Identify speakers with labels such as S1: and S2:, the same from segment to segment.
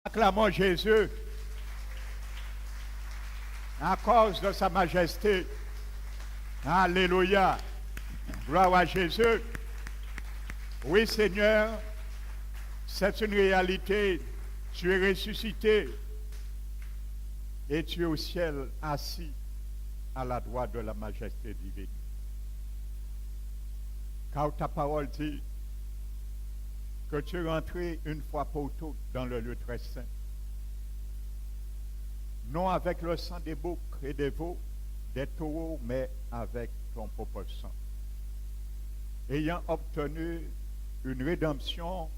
S1: Acclamons Jésus à cause de sa majesté. Alléluia. Gloire à Jésus. Oui, Seigneur, c'est une réalité. Tu es ressuscité et tu es au ciel assis à la droite de la majesté divine. Car ta parole dit que tu es rentré une fois pour toutes dans le lieu très saint. Non avec le sang des boucs et des veaux, des taureaux, mais avec ton propre sang. Ayant obtenu une rédemption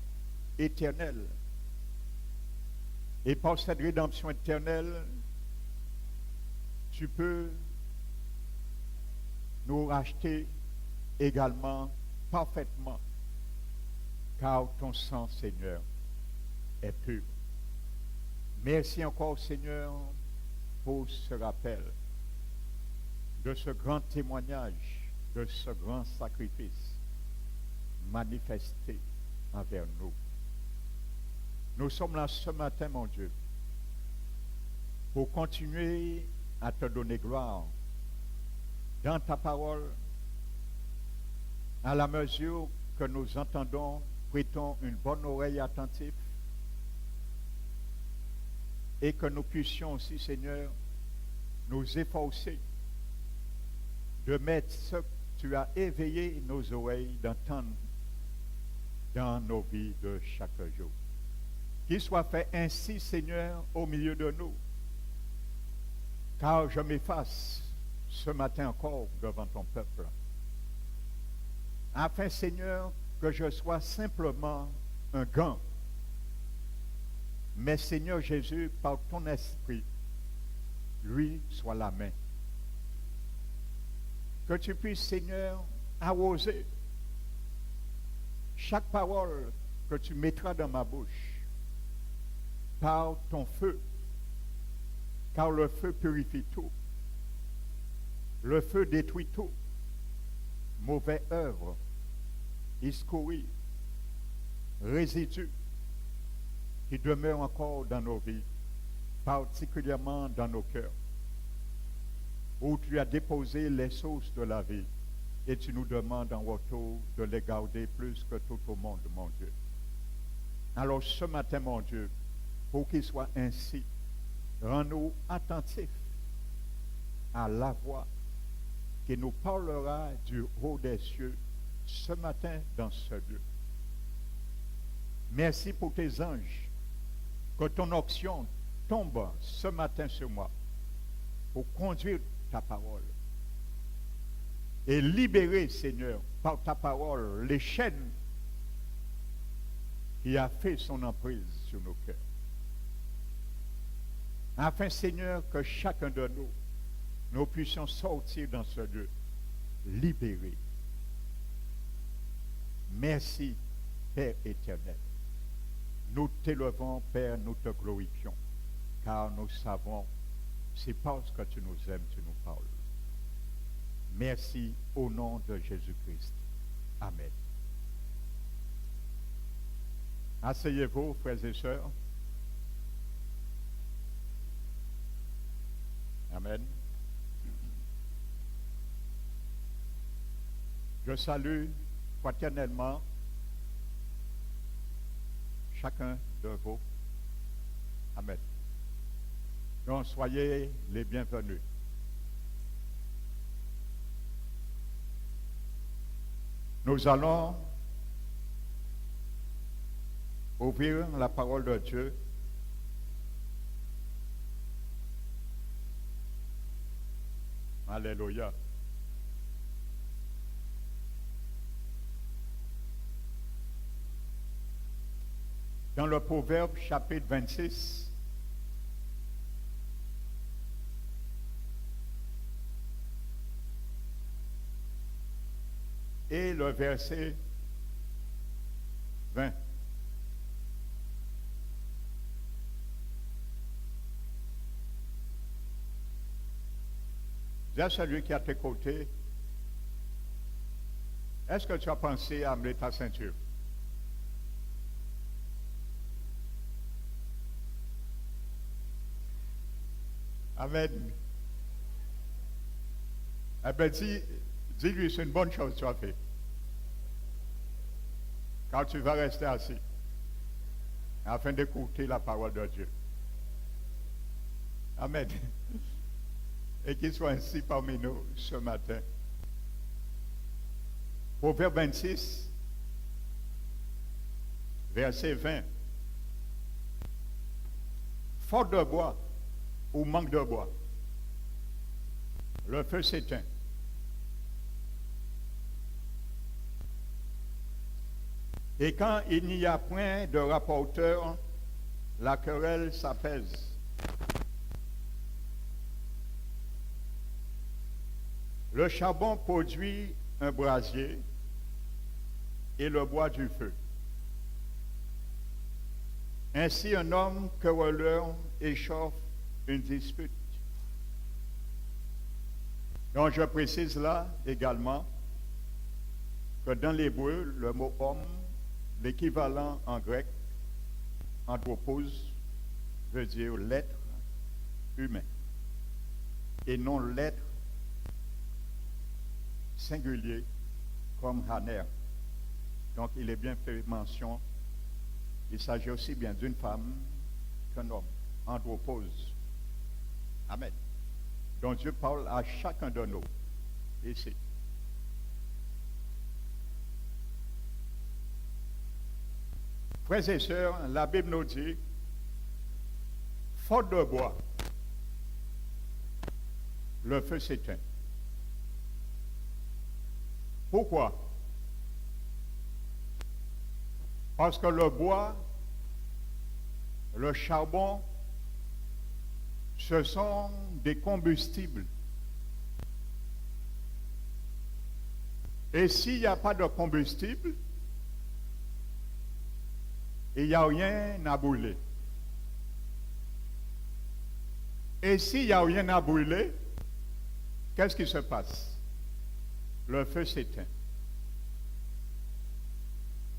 S1: éternelle. Et par cette rédemption éternelle, tu peux nous racheter également parfaitement, car ton sang, Seigneur, est pur. Merci encore, Seigneur, pour ce rappel de ce grand témoignage, de ce grand sacrifice manifesté envers nous. Nous sommes là ce matin, mon Dieu, pour continuer à te donner gloire dans ta parole, à la mesure que nous entendons, prêtons une bonne oreille attentive et que nous puissions aussi, Seigneur, nous efforcer de mettre ce que tu as éveillé nos oreilles d'entendre dans nos vies de chaque jour. Qu'il soit fait ainsi, Seigneur, au milieu de nous, car je m'efface ce matin encore devant ton peuple, afin, Seigneur, que je sois simplement un gant. Mais, Seigneur Jésus, par ton esprit, lui soit la main. Que tu puisses, Seigneur, arroser chaque parole que tu mettras dans ma bouche par ton feu, car le feu purifie tout. Le feu détruit tout. Mauvaise œuvre, escorie, résidus qui demeurent encore dans nos vies, particulièrement dans nos cœurs, où tu as déposé les sources de la vie et tu nous demandes en retour de les garder plus que tout au monde, mon Dieu. Alors ce matin, mon Dieu, pour qu'il soit ainsi, rends-nous attentifs à la voix qui nous parlera du haut des cieux ce matin dans ce lieu. Merci pour tes anges, que ton onction tombe ce matin sur moi pour conduire ta parole et libérer, Seigneur, par ta parole, les chaînes qui a fait son emprise sur nos cœurs. Afin, Seigneur, que chacun de nous puissions sortir dans ce lieu libérés. Merci, Père éternel. Nous t'élevons, Père, nous te glorifions, car nous savons, c'est parce que tu nous aimes, tu nous parles. Merci au nom de Jésus-Christ. Amen. Asseyez-vous, frères et sœurs. Amen. Je salue fraternellement chacun de vous. Amen. Donc, soyez les bienvenus. Nous allons ouvrir la parole de Dieu Alléluia. Dans le Proverbe chapitre 26, et le verset 20. Dis à celui qui est à tes côtés, est-ce que tu as pensé à amener ta ceinture? Amen. Eh bien, dis-lui, c'est une bonne chose que tu as fait. Car tu vas rester assis afin d'écouter la parole de Dieu. Amen. Et qu'il soit ainsi parmi nous ce matin. Proverbe 26, verset 20. Faute de bois ou manque de bois, le feu s'éteint. Et quand il n'y a point de rapporteur, la querelle s'apaise. Le charbon produit un brasier et le bois du feu. Ainsi un homme querelleur échauffe une dispute. Donc je précise là également que dans l'hébreu, le mot homme, l'équivalent en grec, anthropos, veut dire l'être humain et non l'être singulier comme Haner. Donc il est bien fait mention, il s'agit aussi bien d'une femme qu'un homme, anthropos. Amen. Donc Dieu parle à chacun de nous ici. Frères et sœurs, la Bible nous dit, faute de bois, le feu s'éteint. Pourquoi? Parce que le bois, le charbon, ce sont des combustibles. Et s'il n'y a pas de combustible, il n'y a rien à brûler. Et s'il n'y a rien à brûler, qu'est-ce qui se passe? Le feu s'éteint.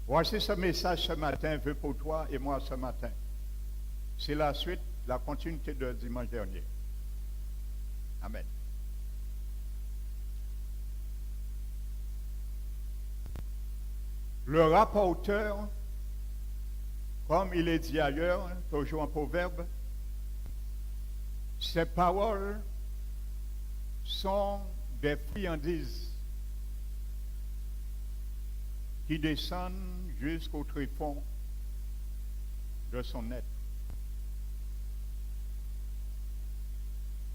S1: Voici ce message ce matin, vu pour toi et moi ce matin. C'est la suite, la continuité de dimanche dernier. Amen. Le rapporteur, comme il est dit ailleurs, toujours en proverbe, ces paroles sont des friandises qui descendent jusqu'au tréfonds de son être.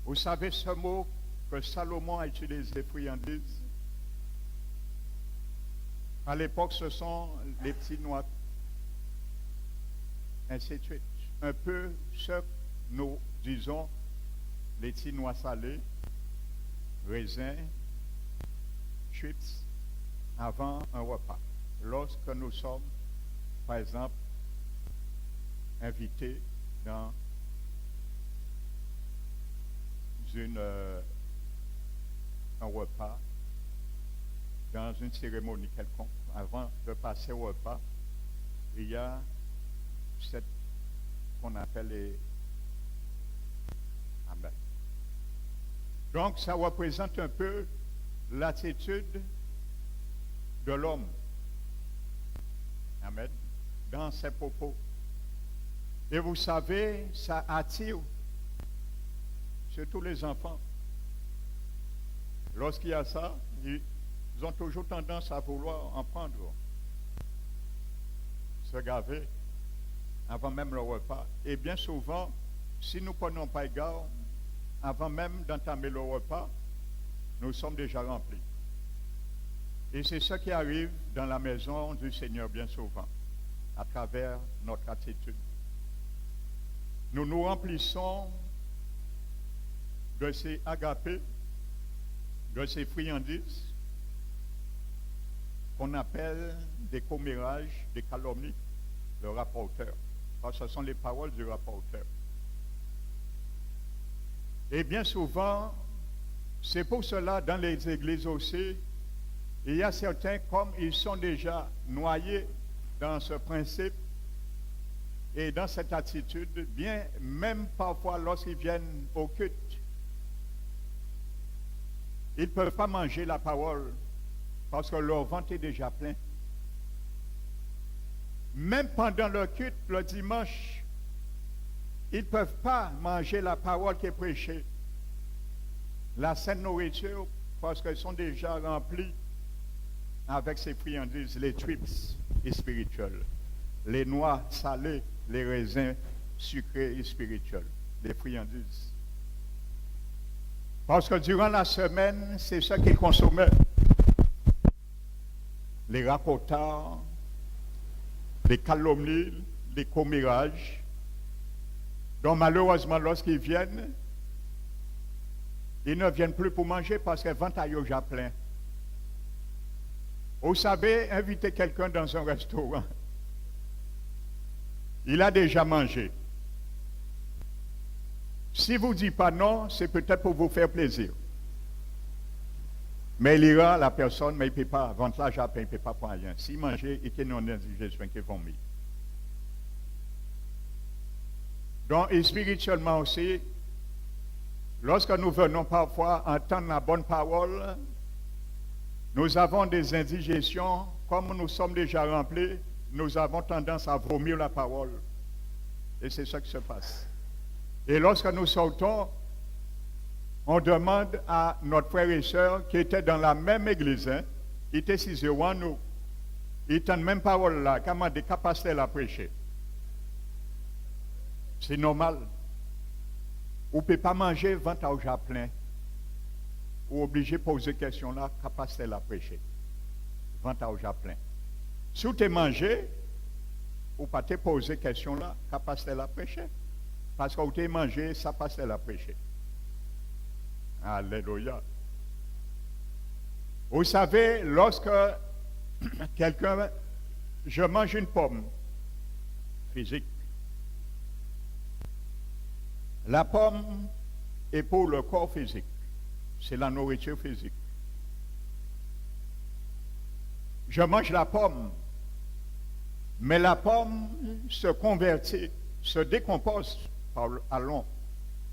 S1: Vous savez ce mot que Salomon a utilisé, friandises? À l'époque, ce sont les petits noix, ainsi de suite. Un peu ce que nous disons, les petits noix salées, raisins, chips, avant un repas. Lorsque nous sommes, par exemple, invités dans un repas, dans une cérémonie quelconque, avant de passer au repas, il y a cette qu'on appelle les Amen. Donc, ça représente un peu l'attitude de l'homme. Amen. Dans ses propos. Et vous savez, ça attire surtout les enfants. Lorsqu'il y a ça, ils ont toujours tendance à vouloir en prendre, se gaver avant même le repas. Et bien souvent, si nous ne prenons pas égard, avant même d'entamer le repas, nous sommes déjà remplis. Et c'est ce qui arrive dans la maison du Seigneur bien souvent, à travers notre attitude. Nous nous remplissons de ces agapés, de ces friandises qu'on appelle des commérages, des calomnies, le rapporteur. Parce que ce sont les paroles du rapporteur. Et bien souvent, c'est pour cela, dans les églises aussi, il y a certains, comme ils sont déjà noyés dans ce principe et dans cette attitude, bien même parfois lorsqu'ils viennent au culte, Ils ne peuvent pas manger la parole parce que leur ventre est déjà plein. Même pendant leur culte, le dimanche, ils ne peuvent pas manger la parole qui est prêchée. La sainte nourriture, parce qu'ils sont déjà remplis avec ces friandises, les trips et spirituelles, les noix salées, les raisins sucrés et spirituels, les friandises. Parce que durant la semaine, c'est ça qu'ils consommaient. Les racotards, les calomnies, les commérages. Donc malheureusement, lorsqu'ils viennent, ils ne viennent plus pour manger parce que le ventre est déjà plein. Vous savez, inviter quelqu'un dans un restaurant, il a déjà mangé. Si vous ne dites pas non, c'est peut-être pour vous faire plaisir. Mais il ira la personne, mais il ne peut pas, ventre là, il ne peut pas prendre rien. S'il mange, il y a une indigestion qui va vomir. Donc, et spirituellement aussi, lorsque nous venons parfois entendre la bonne parole, nous avons des indigestions, comme nous sommes déjà remplis, nous avons tendance à vomir la parole. Et c'est ça qui se passe. Et lorsque nous sortons, on demande à notre frère et sœur qui étaient dans la même église, ils étaient 6 à nous, ils étaient même parole là, comment des capacités à prêcher. C'est normal. Vous ne pouvez pas manger ventre à déjà plein. Vous êtes obligé de poser cette question là, capacité à prêcher. Ventre à déjà plein. Si vous avez mangé, vous ne pouvez pas poser cette question là, capacité à prêcher. Parce que vous avez mangé, ça passe à la prêcher. Alléluia. Vous savez, lorsque quelqu'un, je mange une pomme physique, la pomme est pour le corps physique. C'est la nourriture physique. Je mange la pomme, mais la pomme se convertit, se décompose à long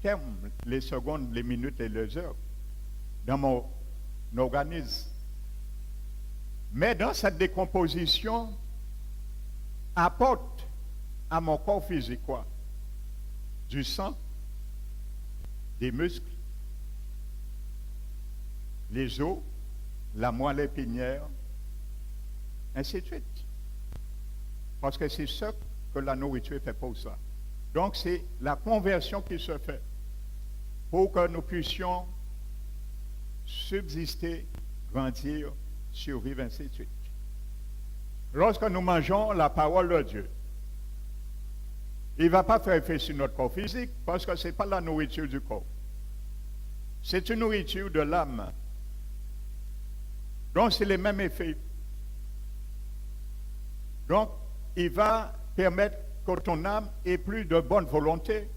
S1: terme, les secondes, les minutes et les heures, dans mon organisme. Mais dans cette décomposition, apporte à mon corps physique quoi? Du sang, des muscles, les os, la moelle épinière, ainsi de suite. Parce que c'est ça que la nourriture fait pour ça. Donc c'est la conversion qui se fait pour que nous puissions subsister, grandir, survivre, ainsi de suite. Lorsque nous mangeons la parole de Dieu, il ne va pas faire effet sur notre corps physique parce que ce n'est pas la nourriture du corps. C'est une nourriture de l'âme. Donc c'est les mêmes effets. Donc il va permettre que ton âme ait plus de bonne volonté,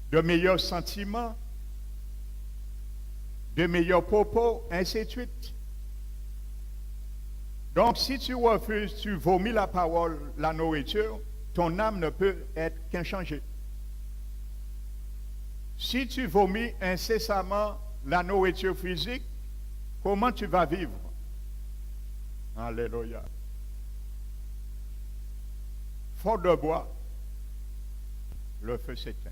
S1: de meilleurs sentiments, de meilleurs propos, ainsi de suite. Donc si tu refuses, tu vomis la parole, la nourriture, ton âme ne peut être qu'inchangée. Si tu vomis incessamment la nourriture physique, comment tu vas vivre? Alléluia. Faute de bois, le feu s'éteint.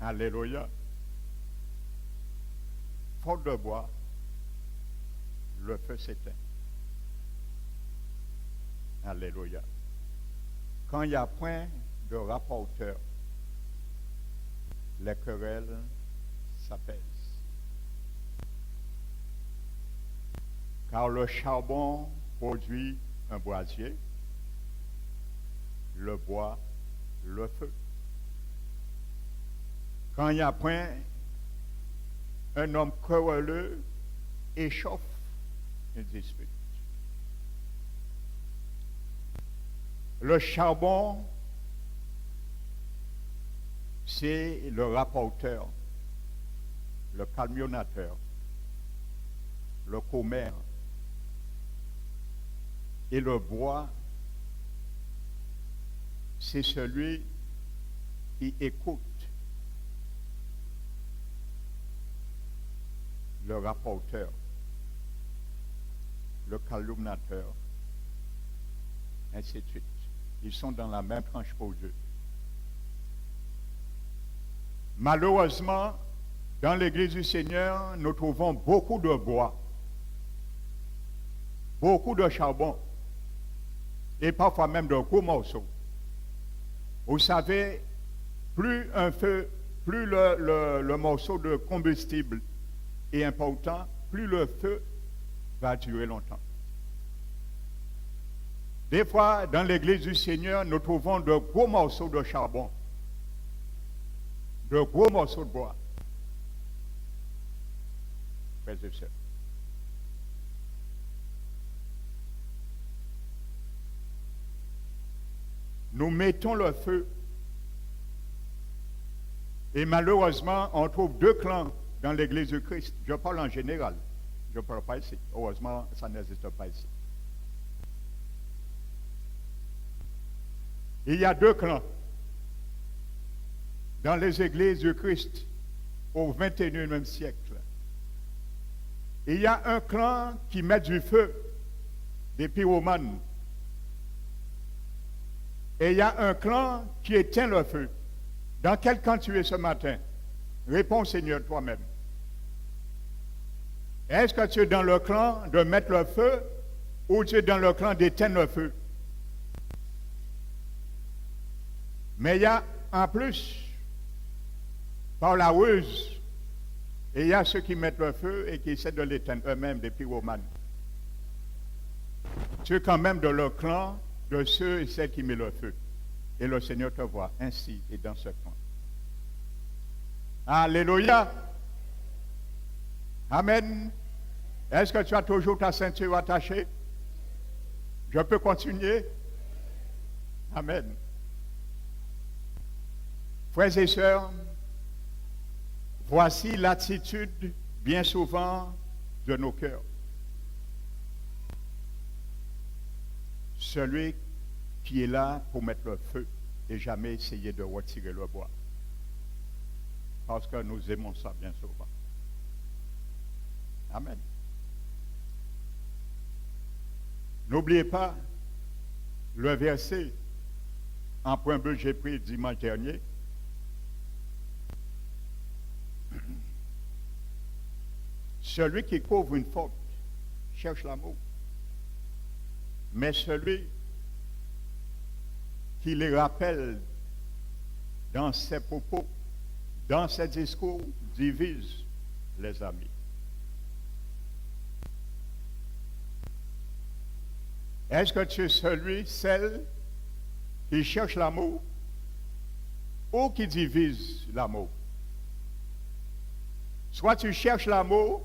S1: Alléluia. Faute de bois, le feu s'éteint. Alléluia. Quand il n'y a point de rapporteur, les querelles s'apaisent. Car le charbon produit un brasier, le bois, le feu. Quand il n'y a point un homme querelleux, échauffe une dispute. Le charbon, c'est le rapporteur, le camionnateur, le commère. Et le bois, c'est celui qui écoute le rapporteur, le calomniateur, ainsi de suite. Ils sont dans la même tranche pour Dieu. Malheureusement, dans l'Église du Seigneur, nous trouvons beaucoup de bois, beaucoup de charbon, et parfois même de gros morceaux. Vous savez, plus le morceau de combustible est important, plus le feu va durer longtemps. Des fois, dans l'Église du Seigneur, nous trouvons de gros morceaux de charbon, de gros morceaux de bois. Frères et sœurs. Nous mettons le feu. Et malheureusement, on trouve deux clans dans l'Église du Christ. Je parle en général. Je ne parle pas ici. Heureusement, ça n'existe pas ici. Il y a deux clans dans les églises du Christ au XXIe siècle. Il y a un clan qui met du feu, des pyromanes. Et il y a un clan qui éteint le feu. Dans quel camp tu es ce matin? Réponds, Seigneur, toi-même. Est-ce que tu es dans le clan de mettre le feu ou tu es dans le clan d'éteindre le feu? Mais il y a en plus, par la ruse, et il y a ceux qui mettent le feu et qui essaient de l'éteindre eux-mêmes, des pyromanes. Tu es quand même dans le clan de ceux et celles qui mettent le feu. Et le Seigneur te voit ainsi et dans ce clan. Alléluia. Amen. Est-ce que tu as toujours ta ceinture attachée? Je peux continuer? Amen. Frères et sœurs, voici l'attitude bien souvent de nos cœurs. Celui qui est là pour mettre le feu et jamais essayer de retirer le bois. Parce que nous aimons ça bien souvent. Amen. N'oubliez pas le verset en point B j'ai pris dimanche dernier. Celui qui couvre une faute cherche l'amour. Mais celui qui les rappelle dans ses propos, dans ses discours, divise les amis. Est-ce que tu es celle qui cherche l'amour ou qui divise l'amour? Soit tu cherches l'amour,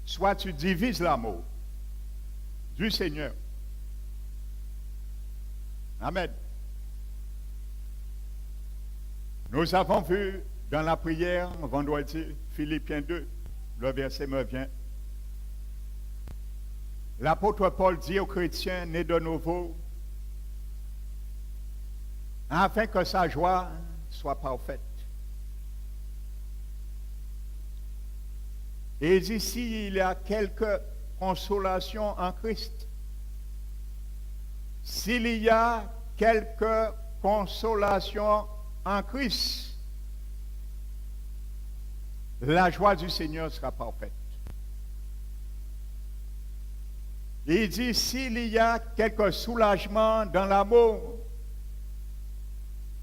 S1: soit tu divises l'amour du Seigneur. Amen. Nous avons vu dans la prière vendredi, Philippiens 2, le verset me vient. L'apôtre Paul dit aux chrétiens nés de nouveau, afin que sa joie soit parfaite. Et il dit, s'il y a quelque consolation en Christ, s'il y a quelque consolation en Christ, la joie du Seigneur sera parfaite. Il dit, s'il y a quelque soulagement dans l'amour,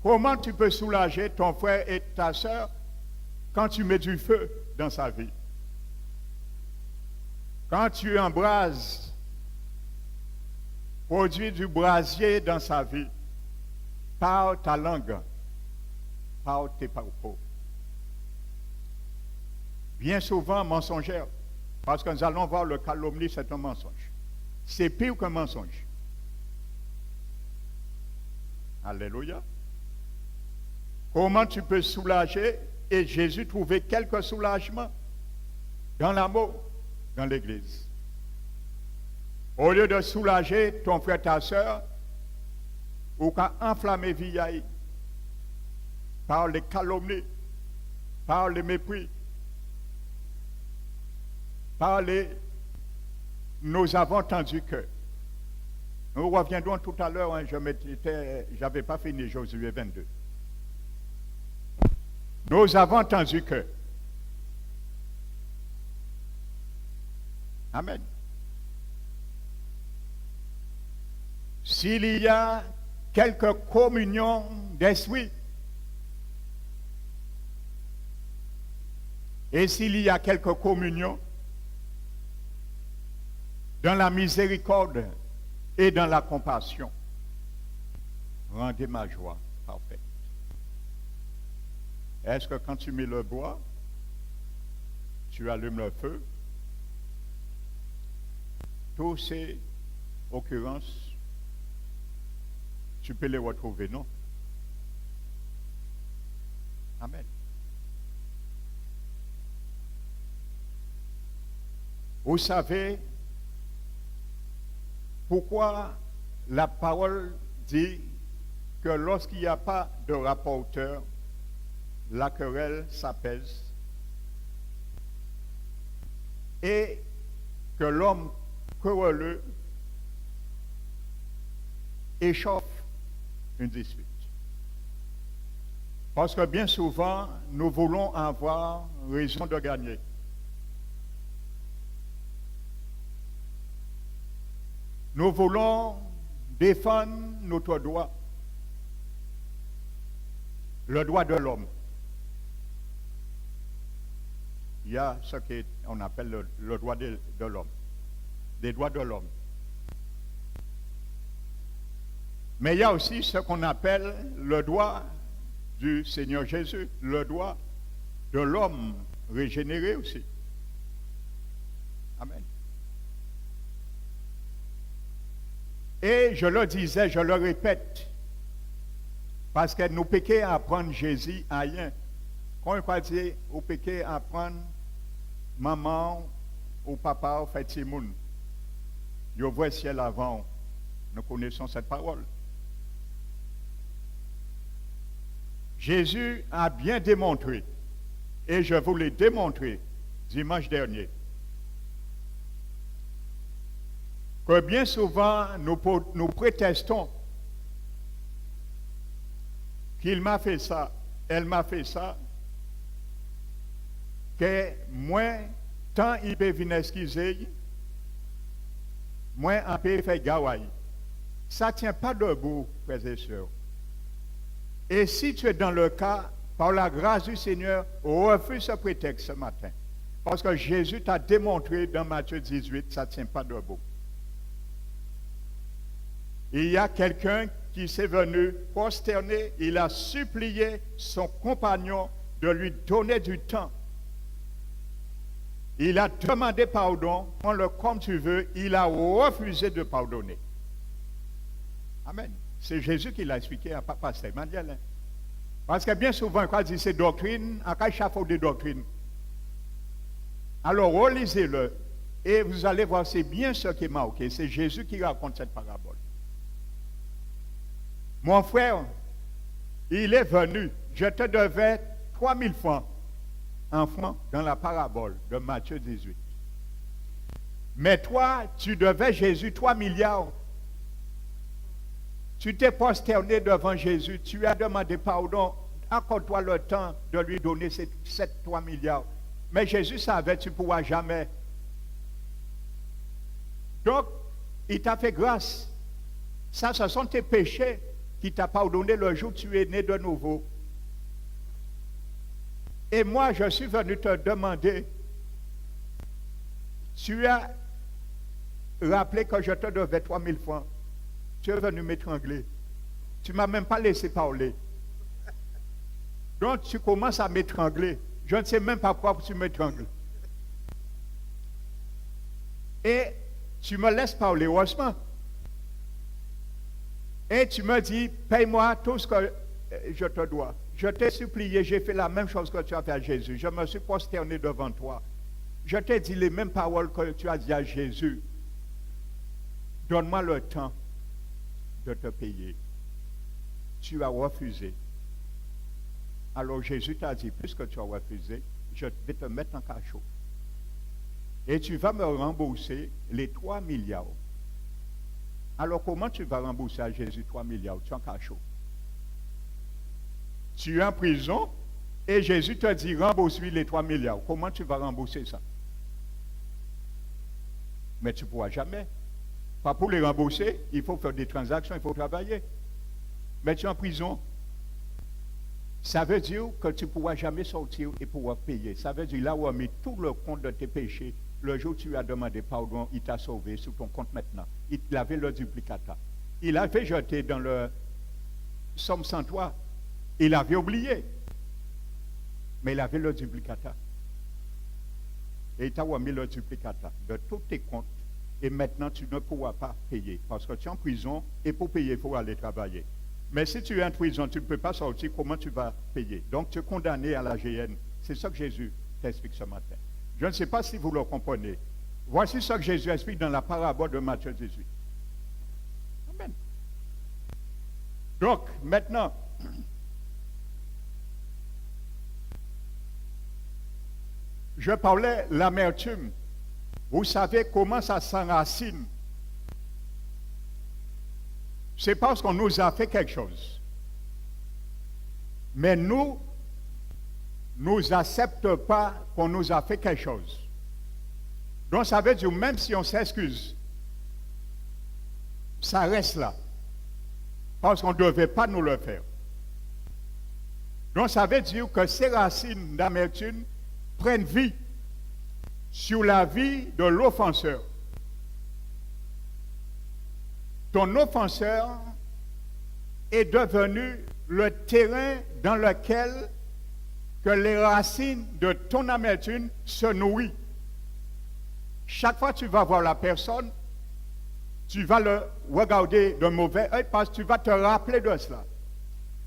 S1: comment tu peux soulager ton frère et ta soeur quand tu mets du feu dans sa vie? Quand tu embrases, produis du brasier dans sa vie, par ta langue, par tes propos. Bien souvent mensongère, parce que nous allons voir le calomnie, c'est un mensonge. C'est pire qu'un mensonge. Alléluia. Comment tu peux soulager? Et Jésus trouvait quelques soulagements dans l'amour, dans l'Église. Au lieu de soulager ton frère, ta soeur, ou qu'à enflammer vie par les calomnies, par les mépris, parler, nous avons entendu que. Nous reviendrons tout à l'heure, hein, je n'avais pas fini Josué 22. Nous avons entendu que. Amen. S'il y a quelque communion d'esprit, et s'il y a quelque communion dans la miséricorde et dans la compassion, rendez ma joie parfaite. Est-ce que quand tu mets le bois, tu allumes le feu? Toutes ces occurrences, tu peux les retrouver, non? Amen. Vous savez pourquoi la parole dit que lorsqu'il n'y a pas de rapporteur, la querelle s'apaise et que l'homme querelleux échauffe une dispute. Parce que bien souvent, nous voulons avoir raison de gagner. Nous voulons défendre notre droit, le droit de l'homme. Il y a ce qu'on appelle le droit de l'homme, des droits de l'homme. Mais il y a aussi ce qu'on appelle le droit du Seigneur Jésus, le droit de l'homme régénéré aussi. Amen. Et je le disais, je le répète, parce que nous péquons à prendre Jésus à rien. Quand on parle dire, nous péquons à prendre maman ou papa ou fait Timoun. Je vois le ciel avant. Nous connaissons cette parole. Jésus a bien démontré, et je vous l'ai démontré dimanche dernier, que bien souvent nous prétestons qu'il m'a fait ça, elle m'a fait ça, que moi, tant il peut venir excuser, moi, on peut faire gawaï. Ça ne tient pas debout, frères et sœurs. Et si tu es dans le cas, par la grâce du Seigneur, refuse ce prétexte ce matin. Parce que Jésus t'a démontré dans Matthieu 18, ça ne tient pas debout. Il y a quelqu'un qui s'est venu prosterner, il a supplié son compagnon de lui donner du temps. Il a demandé pardon, prends-le comme tu veux, il a refusé de pardonner. Amen. C'est Jésus qui l'a expliqué à Papa Emmanuel. Parce que bien souvent, quand il dit ces doctrines, à quoi échafaud des doctrines. Alors, relisez-le et vous allez voir, c'est bien ce qui est marqué. C'est Jésus qui raconte cette parabole. Mon frère, il est venu, je te devais 3000 francs en francs dans la parabole de Matthieu 18. Mais toi, tu devais Jésus 3 milliards. Tu t'es prosterné devant Jésus, tu as demandé pardon, accorde-toi le temps de lui donner ces 3 milliards. Mais Jésus savait, tu ne pourras jamais. Donc, il t'a fait grâce. Ça, ce sont tes péchés qui t'a pardonné le jour où tu es né de nouveau. Et moi, je suis venu te demander, tu as rappelé que je te devais 3000 francs. Tu es venu m'étrangler. Tu ne m'as même pas laissé parler. Donc, tu commences à m'étrangler. Je ne sais même pas pourquoi tu m'étrangles. Et tu me laisses parler, heureusement. Et tu me dis, paye-moi tout ce que je te dois. Je t'ai supplié, j'ai fait la même chose que tu as fait à Jésus. Je me suis prosterné devant toi. Je t'ai dit les mêmes paroles que tu as dit à Jésus. Donne-moi le temps de te payer. Tu as refusé. Alors Jésus t'a dit, puisque tu as refusé, je vais te mettre en cachot. et tu vas me rembourser les 3 milliards. Alors comment tu vas rembourser à Jésus 3 milliards? Tu es en cachot. Tu es en prison et Jésus te dit rembourse-lui les 3 milliards. Comment tu vas rembourser ça? Mais tu ne pourras jamais. Pas pour les rembourser, il faut faire des transactions, il faut travailler. Mais tu es en prison. Ça veut dire que tu ne pourras jamais sortir et pouvoir payer. Ça veut dire là où on a mis tout le compte de tes péchés, le jour où tu as demandé pardon, il t'a sauvé sur ton compte maintenant. Il avait le duplicata. Il avait jeté dans le somme 103. Il avait oublié. Mais il avait le duplicata. Et il t'a mis le duplicata de tous tes comptes. Et maintenant, tu ne pourras pas payer. Parce que tu es en prison et pour payer, il faut aller travailler. Mais si tu es en prison, tu ne peux pas sortir, comment tu vas payer? Donc tu es condamné à la GN. C'est ça que Jésus t'explique ce matin. Je ne sais pas si vous le comprenez. Voici ce que Jésus explique dans la parabole de Matthieu 18. Amen. Donc, maintenant, je parlais de l'amertume. Vous savez comment ça s'enracine? C'est parce qu'on nous a fait quelque chose. Mais nous n'acceptons pas qu'on nous a fait quelque chose. Donc ça veut dire, même si on s'excuse, ça reste là. Parce qu'on ne devait pas nous le faire. Donc ça veut dire que ces racines d'amertume prennent vie sur la vie de l'offenseur. Ton offenseur est devenu le terrain dans lequel que les racines de ton amertume se nourrissent. Chaque fois que tu vas voir la personne, tu vas le regarder de mauvais œil parce que tu vas te rappeler de cela.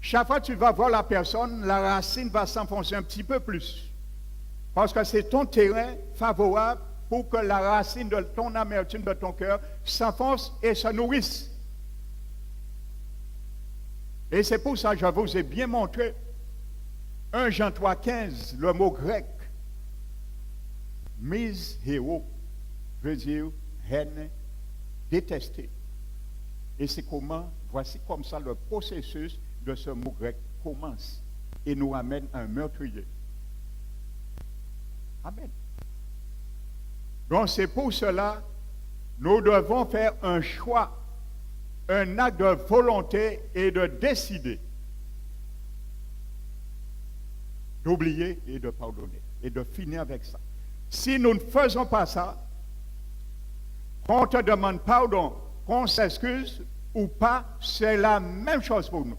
S1: Chaque fois que tu vas voir la personne, la racine va s'enfoncer un petit peu plus. Parce que c'est ton terrain favorable pour que la racine de ton amertume de ton cœur s'enfonce et se nourrisse. Et c'est pour ça que je vous ai bien montré 1 Jean 3,15, le mot grec, mishéo, veut dire haine, détester. Et c'est comment, voici comme ça le processus de ce mot grec commence et nous amène à un meurtrier. Amen. Donc c'est pour cela, nous devons faire un choix, un acte de volonté et de décider d'oublier et de pardonner et de finir avec ça. Si nous ne faisons pas ça, qu'on te demande pardon, qu'on s'excuse ou pas, c'est la même chose pour nous.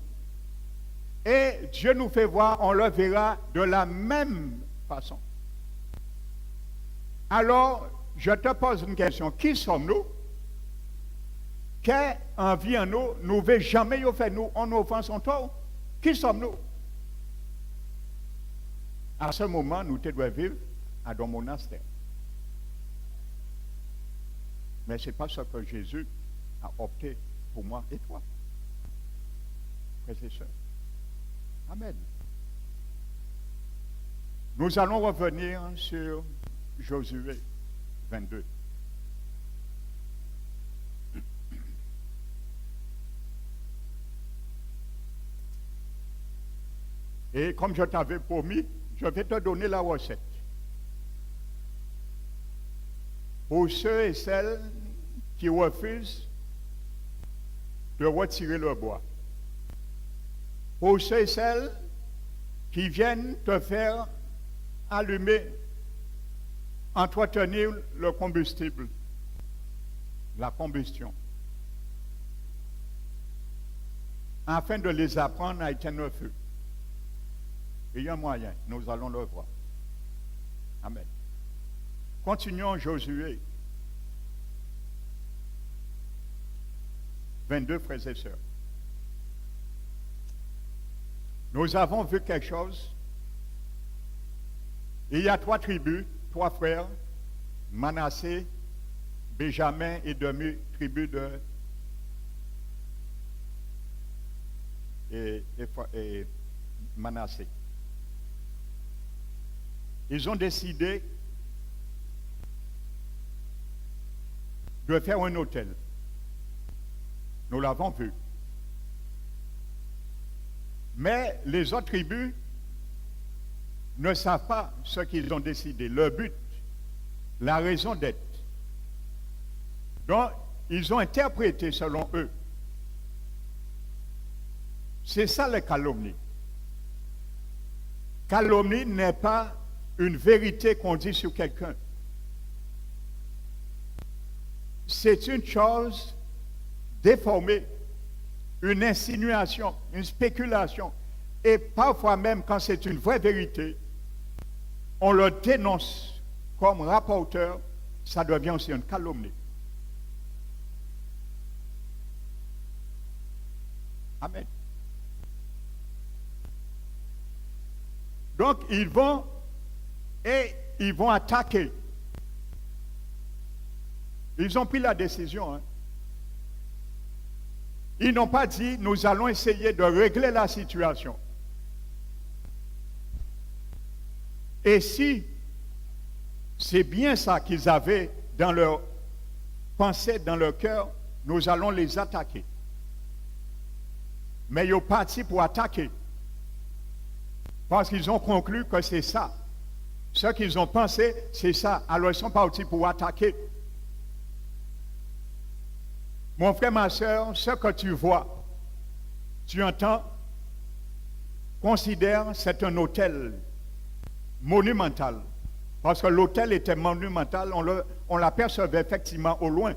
S1: Et Dieu nous fait voir, on le verra de la même façon. Alors, je te pose une question. Qui sommes-nous? Quelle envie en nous? Nous ne jamais faire nous en offense en toi? Qui sommes-nous? À ce moment, nous devons vivre à dans monastère. Mais ce n'est pas ce que Jésus a opté pour moi et toi. Frères et sœurs. Amen. Nous allons revenir sur Josué 22. Et comme je t'avais promis, je vais te donner la recette. Pour ceux et celles qui refusent de retirer le bois. Pour ceux et celles qui viennent te faire allumer, entretenir le combustible, la combustion, afin de les apprendre à éteindre le feu. Il y a un moyen, nous allons le voir. Amen. Continuons Josué 22, frères et sœurs. Nous avons vu quelque chose. Il y a 3 tribus, 3 frères, Manassé, Benjamin et demi-tribu de et Manassé. Ils ont décidé de faire un autel. Nous l'avons vu. Mais les autres tribus ne savent pas ce qu'ils ont décidé, le but, la raison d'être. Donc, ils ont interprété selon eux. C'est ça les calomnies. Calomnie n'est pas une vérité qu'on dit sur quelqu'un. C'est une chose déformée, une insinuation, une spéculation. Et parfois même, quand c'est une vraie vérité, on le dénonce comme rapporteur, ça devient aussi une calomnie. Amen. Donc, ils vont attaquer. Ils ont pris la décision. Hein. Ils n'ont pas dit, nous allons essayer de régler la situation. Et si c'est bien ça qu'ils avaient dans leur pensée, dans leur cœur, nous allons les attaquer. Mais ils sont partis pour attaquer. Parce qu'ils ont conclu que c'est ça. Ce qu'ils ont pensé, c'est ça. Alors ils sont partis pour attaquer. Mon frère, ma soeur, ce que tu vois, tu entends, considère c'est un autel monumental. Parce que l'autel était monumental, on l'apercevait effectivement au loin.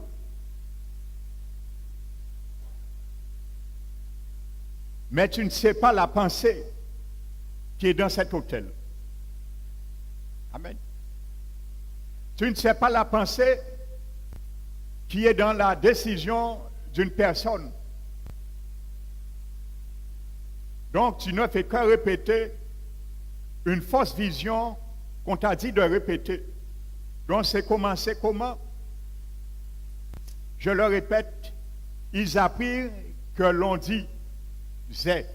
S1: Mais tu ne sais pas la pensée qui est dans cet autel. Amen. Tu ne sais pas la pensée qui est dans la décision d'une personne. Donc, tu ne fais que répéter une fausse vision qu'on t'a dit de répéter. Donc, c'est commencé comment? Je le répète, ils apprirent que l'on dit zé.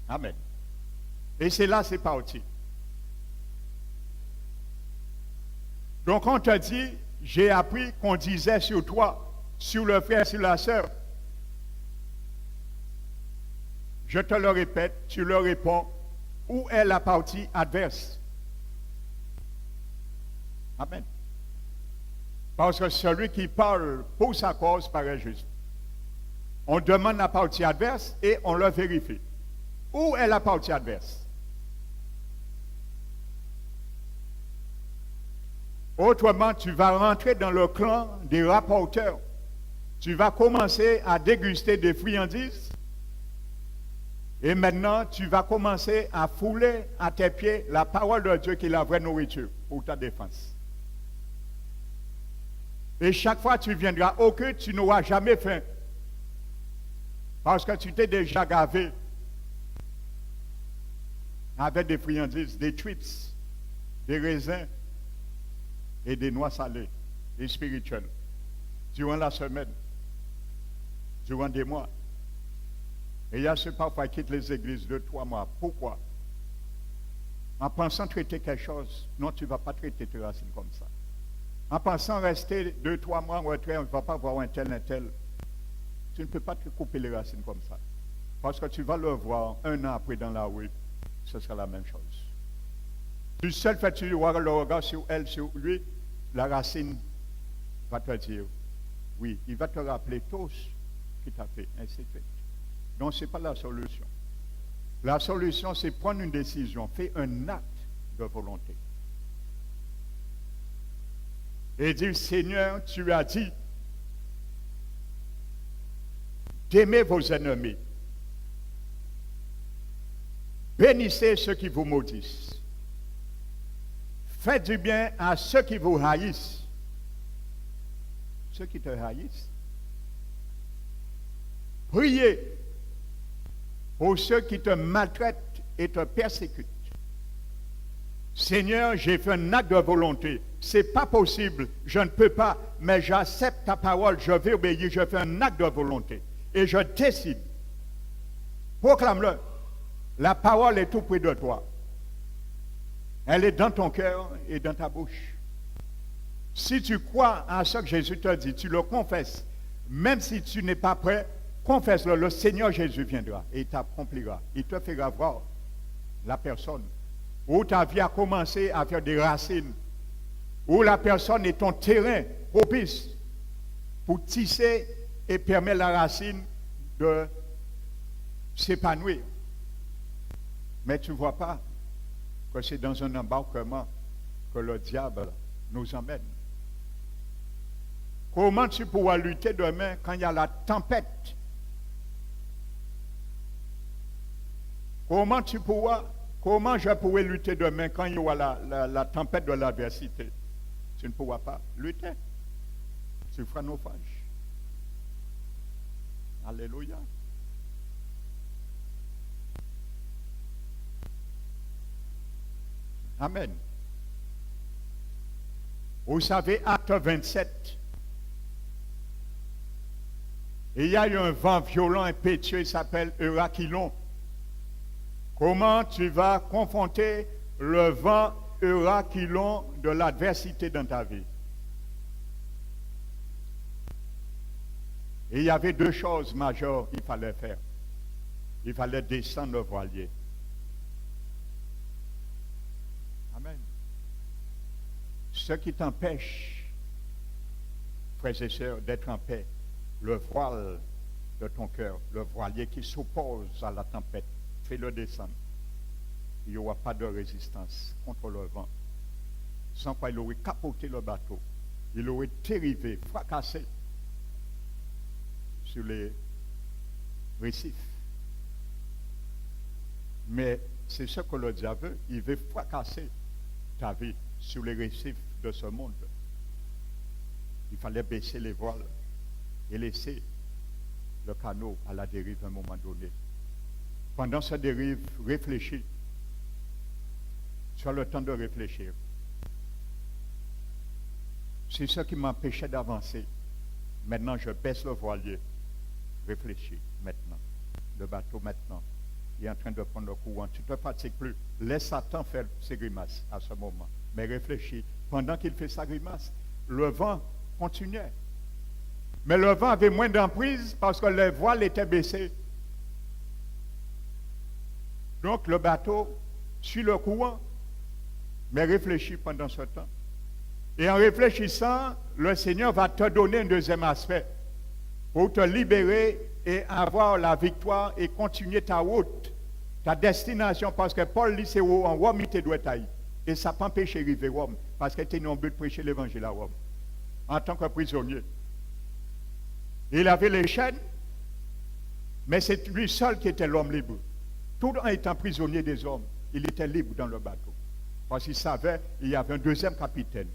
S1: Amen. Et c'est là, c'est parti. Donc, on te dit, j'ai appris qu'on disait sur toi, sur le frère, sur la sœur. Je te le répète, tu le réponds, où est la partie adverse? Amen. Parce que celui qui parle pour sa cause paraît juste. On demande la partie adverse et on le vérifie. Où est la partie adverse? Autrement, tu vas rentrer dans le clan des rapporteurs. Tu vas commencer à déguster des friandises. Et maintenant, tu vas commencer à fouler à tes pieds la parole de Dieu qui est la vraie nourriture pour ta défense. Et chaque fois, tu viendras au culte, tu n'auras jamais faim. Parce que tu t'es déjà gavé avec des friandises, des chips, des raisins et des noix salées et spirituelles durant la semaine, durant des mois. Et il y a ceux parfois qui quittent les églises 2-3 mois. Pourquoi? En pensant traiter quelque chose, non, tu ne vas pas traiter tes racines comme ça. En pensant rester 2-3 mois en retrait, on ne va pas voir un tel. Tu ne peux pas te couper les racines comme ça. Parce que tu vas le voir un an après dans la rue, ce sera la même chose. Du seul fait que tu vois le regard sur elle, sur lui, la racine va te dire, oui, il va te rappeler tout ce qu'il t'a fait, ainsi de suite. Donc, ce n'est pas la solution. La solution, c'est prendre une décision, faire un acte de volonté. Et dire, Seigneur, tu as dit d'aimer vos ennemis. Bénissez ceux qui vous maudissent. Faites du bien à ceux qui vous haïssent. Ceux qui te haïssent. Priez pour ceux qui te maltraitent et te persécutent. Seigneur, j'ai fait un acte de volonté. C'est pas possible, je ne peux pas, mais j'accepte ta parole, je vais obéir, je fais un acte de volonté. Et je décide. Proclame-le. La parole est tout près de toi. Elle est dans ton cœur et dans ta bouche. Si tu crois à ce que Jésus te dit, tu le confesses, même si tu n'es pas prêt, confesse-le, le Seigneur Jésus viendra et il t'accomplira. Il te fera voir la personne où ta vie a commencé à faire des racines, où la personne est ton terrain propice pour tisser et permettre la racine de s'épanouir. Mais tu ne vois pas que c'est dans un embarquement que le diable nous emmène. Comment tu pourras lutter demain quand il y a la tempête? Comment je pourrai lutter demain quand il y aura la tempête de l'adversité? Tu ne pourras pas lutter. Tu feras naufrage. Alléluia. Amen. Vous savez, acte 27, il y a eu un vent violent, impétueux, il s'appelle Eurachylon. Comment tu vas confronter le vent Eurachylon de l'adversité dans ta vie? Et il y avait deux choses majeures qu'il fallait faire. Il fallait descendre le voilier. Amen. Ce qui t'empêche, frères et sœurs, d'être en paix, le voile de ton cœur, le voilier qui s'oppose à la tempête, fais-le descendre. Il n'y aura pas de résistance contre le vent. Sans quoi il aurait capoté le bateau. Il aurait dérivé, fracassé sur les récifs. Mais c'est ce que le diable veut. Il veut fracasser ta vie sur les récifs de ce monde. Il fallait baisser les voiles et laisser le canot à la dérive à un moment donné. Pendant cette dérive, réfléchis. Tu as le temps de réfléchir. C'est ce qui m'empêchait d'avancer. Maintenant, je baisse le voilier. Réfléchis maintenant. Le bateau maintenant, il est en train de prendre le courant. Tu ne te fatigues plus. Laisse Satan faire ses grimaces à ce moment. Mais réfléchis. Pendant qu'il fait sa grimace, le vent continuait. Mais le vent avait moins d'emprise parce que les voiles étaient baissées. Donc le bateau suit le courant, mais réfléchis pendant ce temps. Et en réfléchissant, le Seigneur va te donner un deuxième aspect pour te libérer et avoir la victoire et continuer ta route, ta destination. Parce que Paul dit, c'est en Rome, il doit être. Et ça pas empêché d'arriver à Rome, parce que tu es en but de prêcher l'évangile à Rome, en tant que prisonnier. Il avait les chaînes, mais c'est lui seul qui était l'homme libre. Tout en étant prisonnier des hommes, il était libre dans le bateau. Parce qu'il savait qu'il y avait un deuxième capitaine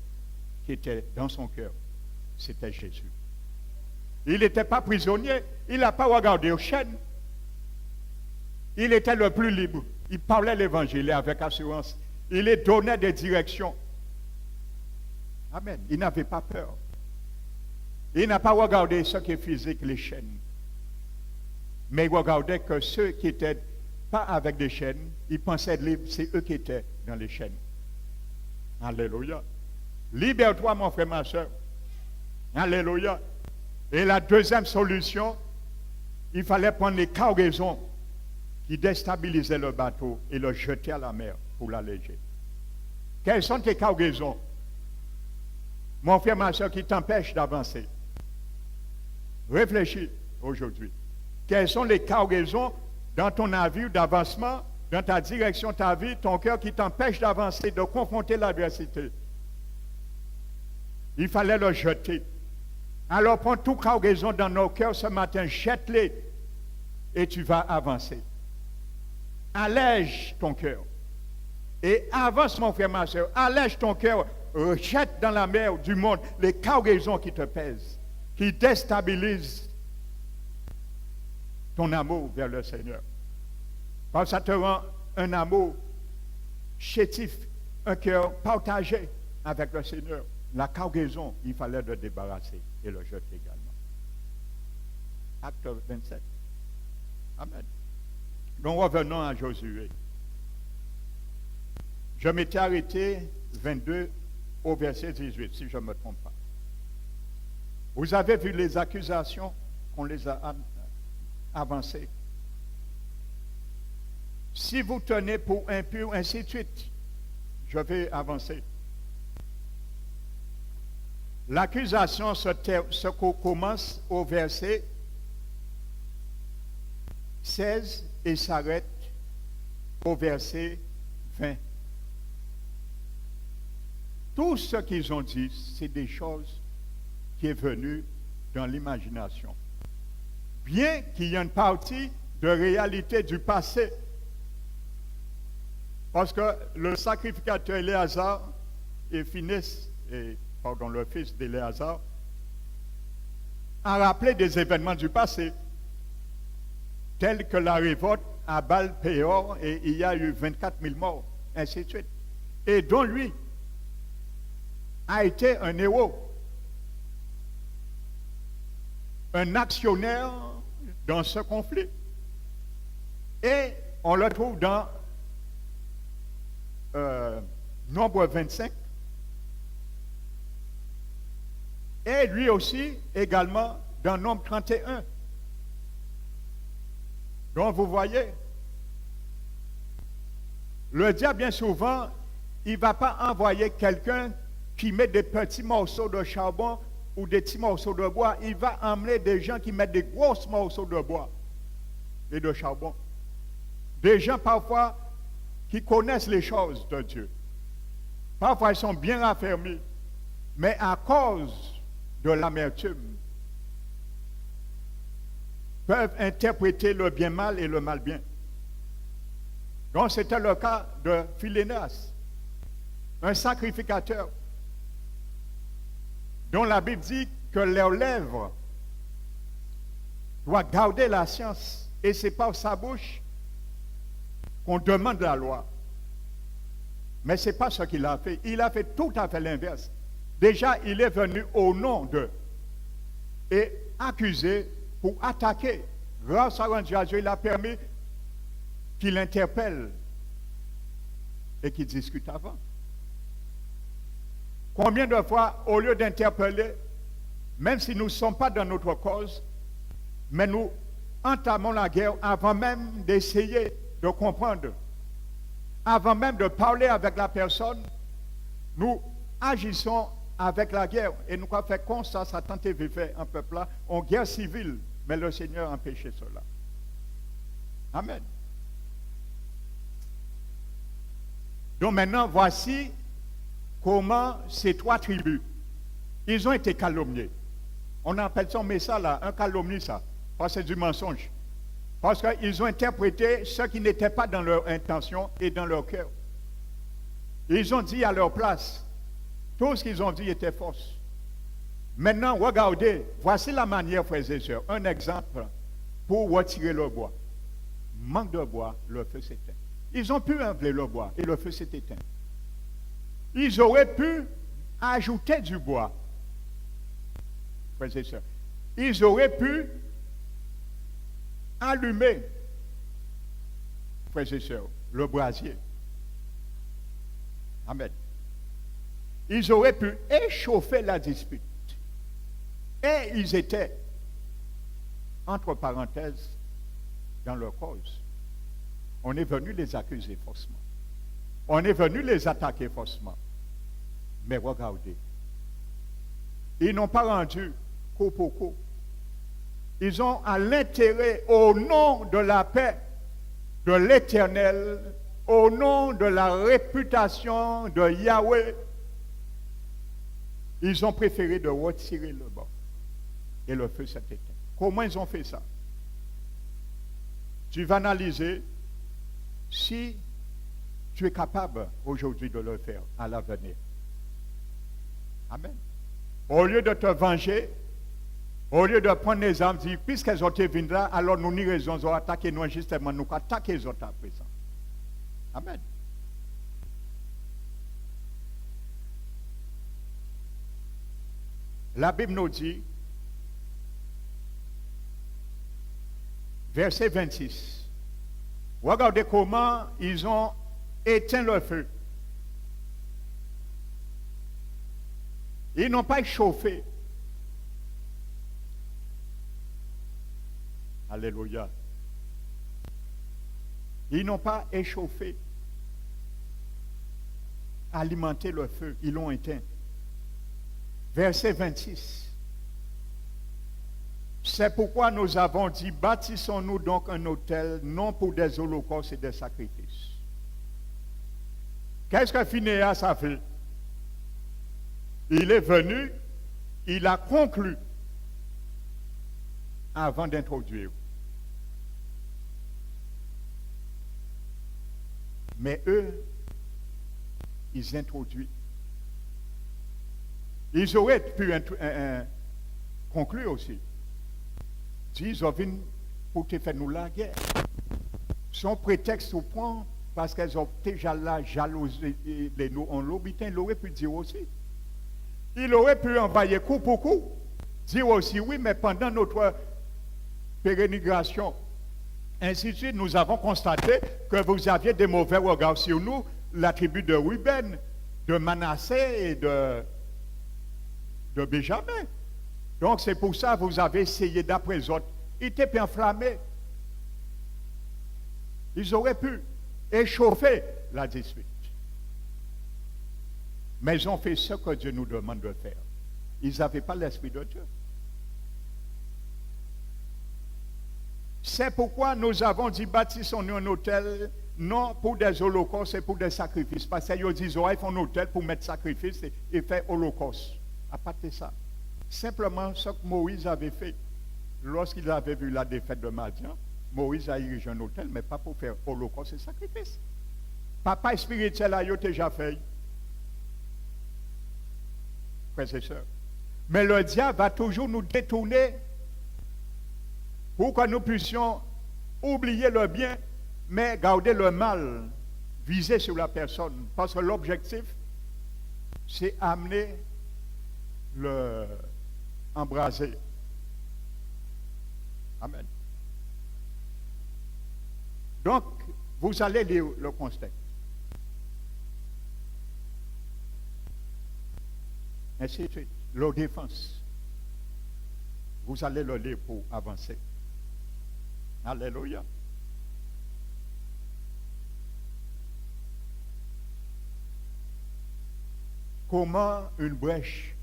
S1: qui était dans son cœur. C'était Jésus. Il n'était pas prisonnier, il n'a pas regardé aux chaînes. Il était le plus libre. Il parlait l'évangile avec assurance. Il les donnait des directions. Amen. Il n'avait pas peur. Il n'a pas regardé ce qui est physique, les chaînes. Mais il regardait que ceux qui n'étaient pas avec des chaînes, ils pensaient être libres, c'est eux qui étaient dans les chaînes. Alléluia. Libère-toi, mon frère, ma soeur. Alléluia. Et la deuxième solution, il fallait prendre les cargaisons qui déstabilisaient le bateau et le jeter à la mer pour l'alléger. Quelles sont tes cargaisons, mon frère, ma soeur, qui t'empêchent d'avancer? Réfléchis aujourd'hui. Quelles sont les cargaisons dans ton navire d'avancement, dans ta direction, ta vie, ton cœur qui t'empêchent d'avancer, de confronter l'adversité? Il fallait le jeter. Alors prends toute cargaison dans nos cœurs ce matin, jette-les et tu vas avancer. Allège ton cœur. Et avance, mon frère, ma soeur, allège ton cœur, jette dans la mer du monde les cargaisons qui te pèsent, qui déstabilisent ton amour vers le Seigneur. Parce que ça te rend un amour chétif, un cœur partagé avec le Seigneur. La cargaison, il fallait le débarrasser et le jeter également. Acte 27. Amen. Donc revenons à Josué. Je m'étais arrêté 22 au verset 18, si je ne me trompe pas. Vous avez vu les accusations qu'on les a avancées. Si vous tenez pour impur, ainsi de suite, je vais avancer. L'accusation commence au verset 16 et s'arrête au verset 20. Tout ce qu'ils ont dit, c'est des choses qui est venues dans l'imagination. Bien qu'il y ait une partie de réalité du passé. Parce que le sacrificateur Éléazar et Phineas, le fils d'Éléazar, a rappelé des événements du passé, tels que la révolte à Baal-Péor, et il y a eu 24 000 morts, ainsi de suite. Et dont lui a été un héros, un actionnaire dans ce conflit. Et on le trouve dans Nombre 25. Et lui aussi, également, dans Nombre 31. Donc, vous voyez, le diable, bien souvent, il ne va pas envoyer quelqu'un qui met des petits morceaux de charbon ou des petits morceaux de bois. Il va emmener des gens qui mettent des gros morceaux de bois et de charbon. Des gens, parfois, qui connaissent les choses de Dieu. Parfois, ils sont bien raffermis. Mais à cause de l'amertume, peuvent interpréter le bien mal et le mal bien. Donc, c'était le cas de Philénas, un sacrificateur, dont la Bible dit que leurs lèvres doivent garder la science, et c'est par sa bouche qu'on demande la loi. Mais ce n'est pas ce qu'il a fait. Il a fait tout à fait l'inverse. Déjà, il est venu au nom d'eux et accusé pour attaquer. Grâce à Dieu, il a permis qu'il interpelle et qu'il discute avant. Combien de fois, au lieu d'interpeller, même si nous ne sommes pas dans notre cause, mais nous entamons la guerre avant même d'essayer de comprendre, avant même de parler avec la personne, nous agissons avec la guerre. Et nous avons fait comme ça, Satan fait un peuple là, en guerre civile, mais le Seigneur a empêché cela. Amen. Donc maintenant, voici comment ces trois tribus, ils ont été calomniés. On appelle ça, mais ça là, un calomnie ça, parce que c'est du mensonge. Parce qu'ils ont interprété ce qui n'était pas dans leur intention et dans leur cœur. Ils ont dit à leur place, tout ce qu'ils ont dit était fausse. Maintenant, regardez, voici la manière, frères et sœurs, un exemple pour retirer le bois. Manque de bois, le feu s'éteint. Ils ont pu enlever le bois et le feu s'est éteint. Ils auraient pu ajouter du bois, frères et sœurs. Ils auraient pu allumer, frères et sœurs, le brasier. Amen. Ils auraient pu échauffer la dispute. Et ils étaient, entre parenthèses, dans leur cause. On est venu les accuser faussement. On est venu les attaquer faussement. Mais regardez, ils n'ont pas rendu coup pour coup. Ils ont à l'intérêt, au nom de la paix de l'Éternel, au nom de la réputation de Yahweh, ils ont préféré de retirer le bois. Et le feu s'est éteint. Comment ils ont fait ça? Tu vas analyser si tu es capable aujourd'hui de le faire à l'avenir. Amen. Au lieu de te venger, au lieu de prendre les armes, dire, puisqu'elles ont été venues là, alors nous n'y raisons à attaquer nous justement, nous attaquer les autres à présent. Amen. La Bible nous dit, verset 26, regardez comment ils ont éteint le feu. Ils n'ont pas échauffé. Alléluia. Ils n'ont pas échauffé, alimenté le feu, ils l'ont éteint. Verset 26. C'est pourquoi nous avons dit, bâtissons-nous donc un autel, non pour des holocaustes et des sacrifices. Qu'est-ce que Phinéas a fait? Il est venu, il a conclu avant d'introduire. Mais eux, ils introduisent. Ils auraient pu conclure aussi. Ils ont venu pour te faire nous la guerre. Son prétexte au point, parce qu'elles ont déjà la jalousie, les nous en l'obitin, il aurait pu dire aussi. Il aurait pu envoyer coup pour coup. Dire aussi, oui, mais pendant notre pérégrination, ainsi de suite, nous avons constaté que vous aviez des mauvais regards sur nous, la tribu de Ruben, de Manassé et de Benjamin. Donc c'est pour ça que vous avez essayé d'après les autres. Ils étaient enflammés. Ils auraient pu échauffer la dispute. Mais ils ont fait ce que Dieu nous demande de faire. Ils n'avaient pas l'Esprit de Dieu. C'est pourquoi nous avons dit bâtissons-nous un autel, non pour des holocaustes et pour des sacrifices. Parce qu'ils disent, ils font un autel pour mettre sacrifice et faire holocauste. À part de ça. Simplement ce que Moïse avait fait lorsqu'il avait vu la défaite de Madian, Moïse a érigé un autel, mais pas pour faire holocauste et sacrifice. Papa spirituel a déjà fait. Frères et sœurs. Mais le diable va toujours nous détourner pour que nous puissions oublier le bien, mais garder le mal, viser sur la personne. Parce que l'objectif, c'est amener le embrasé. Amen. Donc, vous allez lire le contexte. Ainsi de suite. La défense. Vous allez le lire pour avancer. Alléluia. Comment une brèche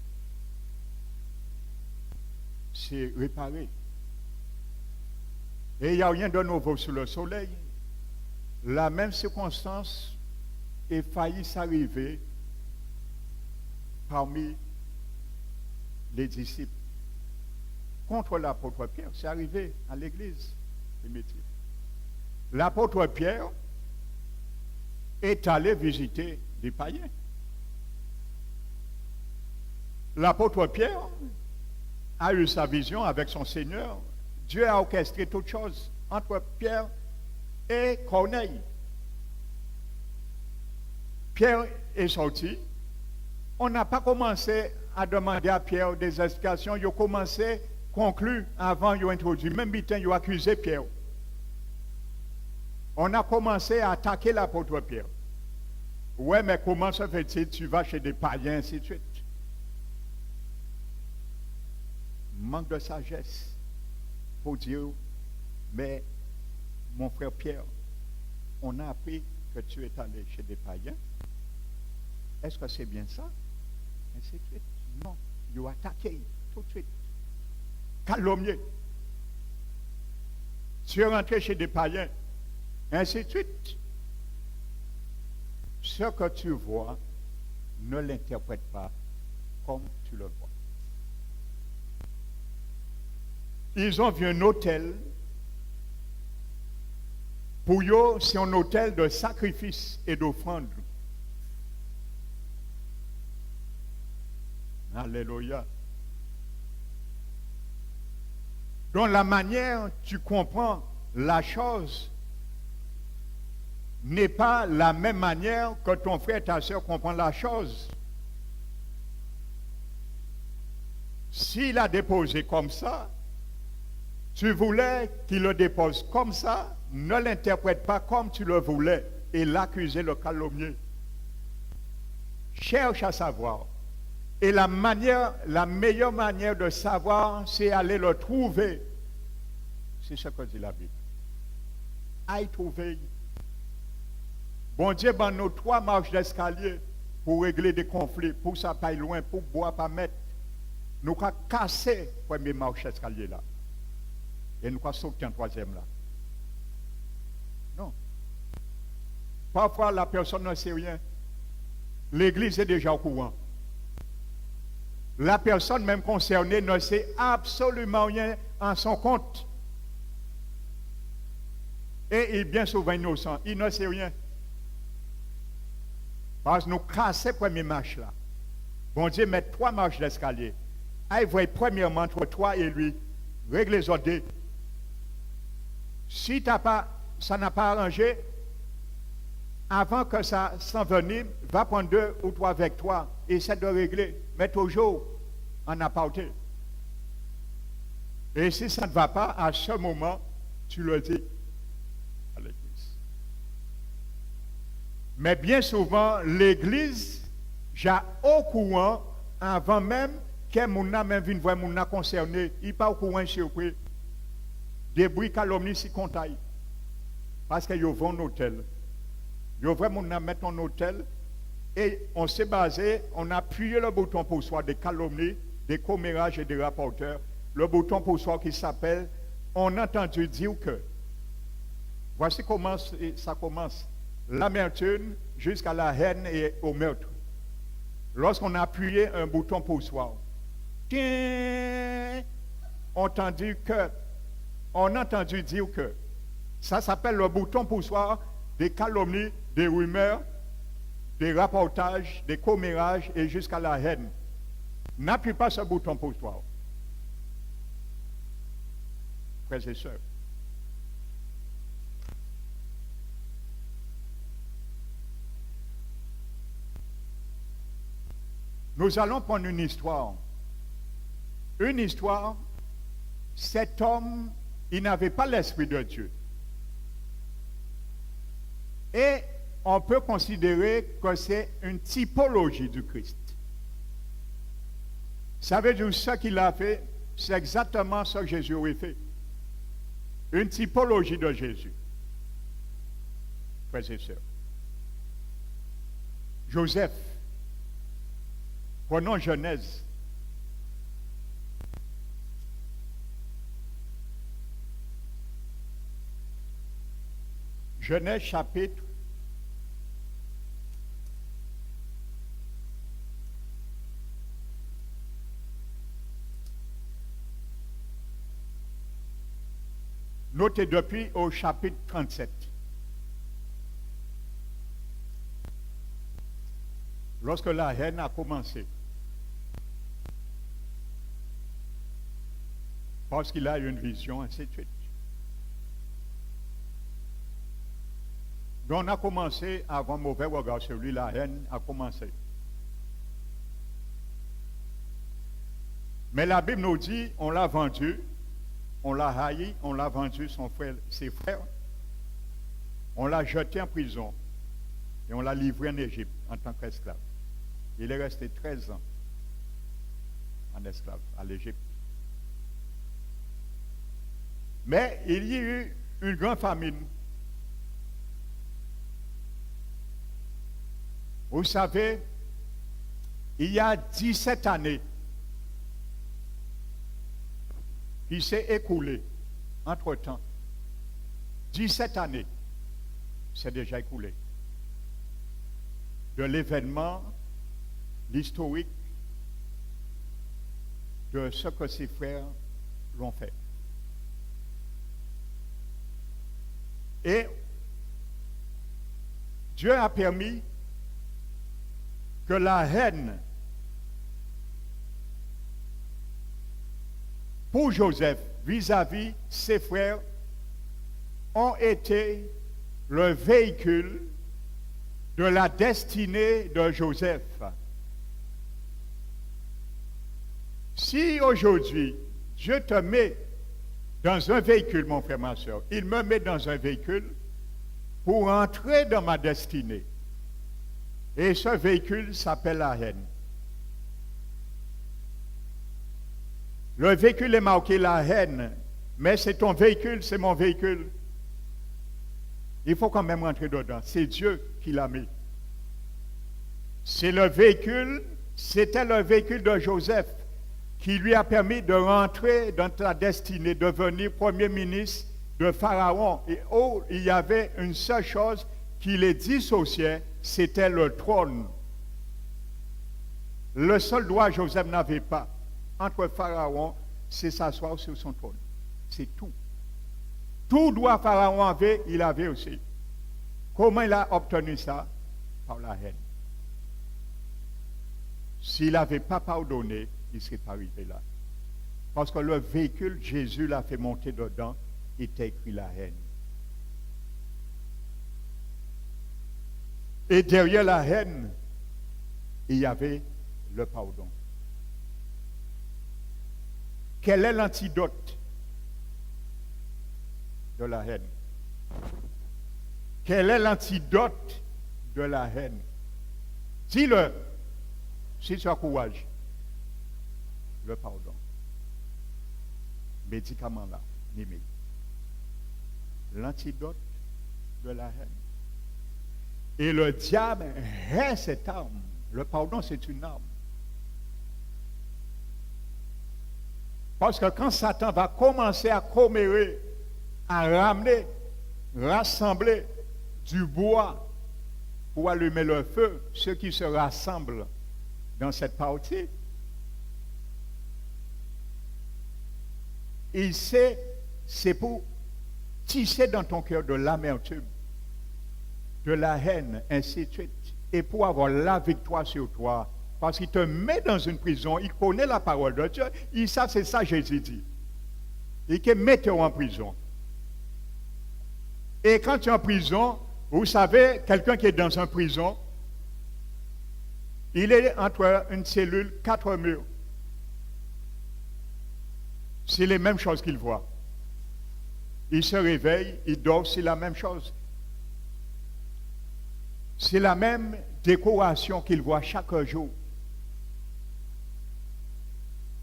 S1: s'est réparée? Et il n'y a rien de nouveau sous le soleil. La même circonstance est failli s'arriver parmi les disciples. Contre l'apôtre Pierre, c'est arrivé à l'église primitive. L'apôtre Pierre est allé visiter des païens. L'apôtre Pierre a eu sa vision avec son Seigneur. Dieu a orchestré toutes choses entre Pierre et Corneille. Pierre est sorti. On n'a pas commencé à demander à Pierre des explications. Il a commencé à conclure avant il a introduit. Même bitin, il a accusé Pierre. On a commencé à attaquer l'apôtre Pierre. Ouais, mais comment se fait-il? Tu vas chez des païens, ainsi de suite. Manque de sagesse pour dire, mais mon frère Pierre, on a appris que tu es allé chez des païens. Est-ce que c'est bien ça? Ainsi de suite. Non, il a attaqué tout de suite. Calomnié. Tu es rentré chez des païens. Ainsi de suite. Ce que tu vois, ne l'interprète pas comme tu le vois. Ils ont vu un hôtel. Pour eux, c'est un hôtel de sacrifice et d'offrande. Alléluia. Donc la manière tu comprends la chose n'est pas la même manière que ton frère et ta soeur comprennent la chose. S'il a déposé comme ça, tu voulais qu'il le dépose comme ça, ne l'interprète pas comme tu le voulais et l'accuser, le calomnier. Cherche à savoir. Et la meilleure manière de savoir, c'est aller le trouver. C'est ce que dit la Bible. Aille trouver. Bon Dieu, ben nous 3 marches d'escalier pour régler des conflits, pour ça pas loin, pour boire, pas mettre. Nous avons cassé la première marche d'escalier là. Et nous avons sauté en 3e là. Non. Parfois, la personne ne sait rien. L'église est déjà au courant. La personne même concernée ne sait absolument rien en son compte. Et il est bien souvent innocent. Il ne sait rien. Parce que nous cassons la première marche là. Bon Dieu met 3 marches d'escalier. Il voit premièrement entre toi et lui. Règle les ordres. Si ça n'a pas arrangé, avant que ça s'envenime, va prendre 2 ou 3 avec toi. Essaie de régler. Mais toujours en aparté. Et si ça ne va pas, à ce moment, tu le dis à l'église. Mais bien souvent, l'église, j'ai au courant, avant même que mon âme même vienne voir mon âme concerné, il n'est pas au courant surpris. Des bruits calomnies si contaillent. Parce qu'ils vont un hôtel. Ils vont vraiment mettre un hôtel. Et on s'est basé, on a appuyé le bouton pour soi des calomnies, des commérages et des rapporteurs. Le bouton pour soi qui s'appelle « On a entendu dire que ». Voici comment ça commence. L'amertume jusqu'à la haine et au meurtre. Lorsqu'on a appuyé un bouton pour soi, on a entendu dire que. Ça s'appelle le bouton pour soi des calomnies, des rumeurs, des rapportages, des commérages et jusqu'à la haine. N'appuie pas ce bouton pour toi. Frères et sœurs. Nous allons prendre une histoire. Une histoire, cet homme, il n'avait pas l'Esprit de Dieu. Et on peut considérer que c'est une typologie du Christ. Ça veut dire ce qu'il a fait, c'est exactement ce que Jésus aurait fait. Une typologie de Jésus. Frères et sœurs. Joseph, prenons Genèse. Genèse chapitre 1. Notez depuis au chapitre 37. Lorsque la haine a commencé. Parce qu'il a eu une vision, ainsi de suite. Donc on a commencé à avoir un mauvais regard sur lui, la haine a commencé. Mais la Bible nous dit, on l'a vendu, on l'a haï, on l'a vendu ses frères, on l'a jeté en prison et on l'a livré en Égypte en tant qu'esclave. Il est resté 13 ans en esclave à l'Égypte. Mais il y a eu une grande famine. Vous savez, il y a 17 années qui s'est écoulé entre-temps. 17 années, c'est déjà écoulé. De l'événement, l'historique, de ce que ses frères l'ont fait. Et Dieu a permis que la haine pour Joseph vis-à-vis ses frères ont été le véhicule de la destinée de Joseph. Si aujourd'hui Dieu te met dans un véhicule, mon frère, ma soeur, il me met dans un véhicule pour entrer dans ma destinée. Et ce véhicule s'appelle la haine. Le véhicule est marqué la haine, mais c'est ton véhicule, c'est mon véhicule. Il faut quand même rentrer dedans. C'est Dieu qui l'a mis. C'est le véhicule, c'était le véhicule de Joseph qui lui a permis de rentrer dans ta destinée, de devenir premier ministre de Pharaon. Et oh, il y avait une seule chose qui les dissociait, c'était le trône. Le seul droit Joseph n'avait pas entre Pharaon, c'est s'asseoir sur son trône. C'est tout. Tout droit Pharaon avait, il avait aussi. Comment il a obtenu ça? Par la haine. S'il n'avait pas pardonné, il ne serait pas arrivé là. Parce que le véhicule, Jésus l'a fait monter dedans, il était écrit la haine. Et derrière la haine, il y avait le pardon. Quel est l'antidote de la haine? Quel est l'antidote de la haine? Dis-le, si tu as courage. Le pardon. Médicament là, Nimi. L'antidote de la haine. Et le diable est cette arme. Le pardon, c'est une arme. Parce que quand Satan va commencer à commérer, à ramener, rassembler du bois pour allumer le feu, ceux qui se rassemblent dans cette partie, il sait, c'est pour tisser dans ton cœur de l'amertume, de la haine, ainsi de suite, et pour avoir la victoire sur toi. Parce qu'il te met dans une prison, il connaît la parole de Dieu, il sait, c'est ça Jésus dit. Il te met en prison. Et quand tu es en prison, vous savez, quelqu'un qui est dans une prison, il est entre une cellule, 4 murs. C'est les mêmes choses qu'il voit. Il se réveille, il dort, c'est la même chose. C'est la même décoration qu'il voit chaque jour.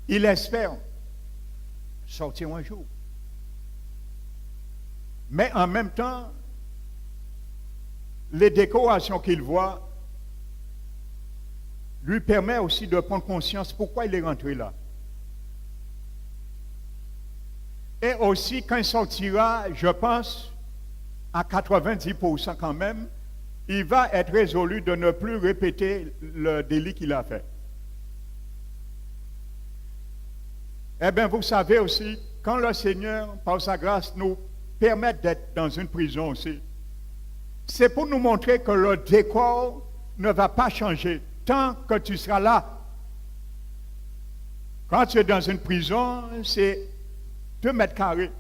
S1: Il espère sortir un jour. Mais en même temps, les décorations qu'il voit lui permettent aussi de prendre conscience pourquoi il est rentré là. Et aussi, quand il sortira, je pense, à 90% quand même, il va être résolu de ne plus répéter le délit qu'il a fait. Eh bien, vous savez aussi, quand le Seigneur, par sa grâce, nous permet d'être dans une prison aussi, c'est pour nous montrer que le décor ne va pas changer tant que tu seras là. Quand tu es dans une prison, c'est 2 mètres carrés.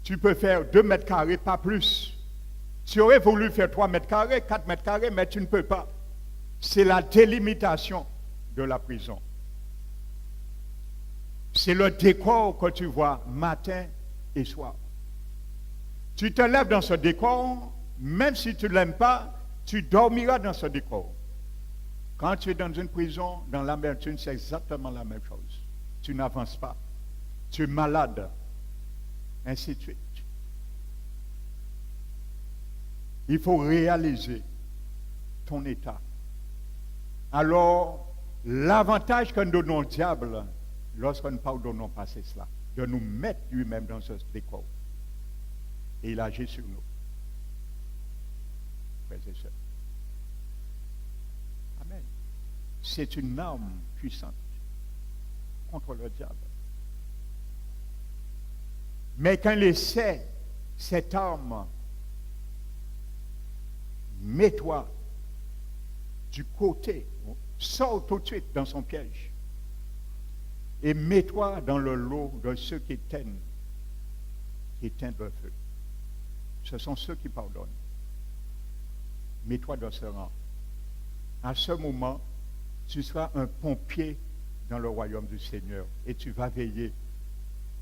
S1: Tu peux faire 2 mètres carrés, pas plus. Tu aurais voulu faire 3 mètres carrés, 4 mètres carrés, mais tu ne peux pas. C'est la délimitation de la prison. C'est le décor que tu vois matin et soir. Tu te lèves dans ce décor, même si tu ne l'aimes pas, tu dormiras dans ce décor. Quand tu es dans une prison, dans l'amertume, c'est exactement la même chose. Tu n'avances pas. Tu es malade. Ainsi de suite. Il faut réaliser ton état. Alors, l'avantage que nous donnons au diable, lorsque nous ne pardonnons pas, c'est cela, de nous mettre lui-même dans ce décor. Et il agit sur nous. Frères et sœurs. Amen. C'est une arme puissante contre le diable. Mais quand il essaie cette arme, mets-toi du côté, sors tout de suite dans son piège et mets-toi dans le lot de ceux qui éteignent le feu. Ce sont ceux qui pardonnent. Mets-toi dans ce rang. À ce moment, tu seras un pompier dans le royaume du Seigneur et tu vas veiller.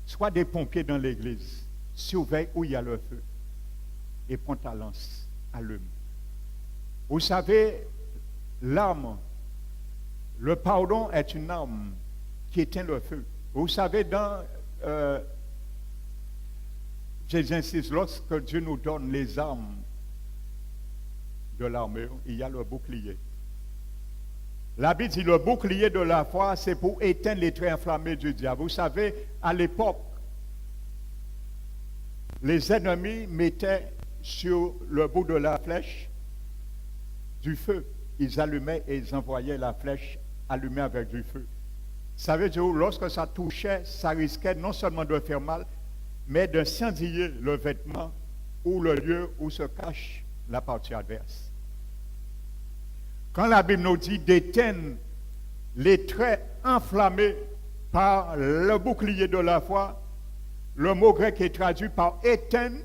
S1: Sois des pompiers dans l'église. Surveille où il y a le feu et prends ta lance, allume. Vous savez, l'arme, le pardon est une arme qui éteint le feu. Vous savez, j'insiste, lorsque Dieu nous donne les armes de l'armure, il y a le bouclier. La Bible dit le bouclier de la foi, c'est pour éteindre les traits inflammés du diable. Vous savez, à l'époque, les ennemis mettaient sur le bout de la flèche du feu. Ils allumaient et ils envoyaient la flèche allumée avec du feu. Ça veut dire que lorsque ça touchait, ça risquait non seulement de faire mal, mais d'incendier le vêtement ou le lieu où se cache la partie adverse. Quand la Bible nous dit d'éteindre les traits enflammés par le bouclier de la foi, le mot grec est traduit par éteindre,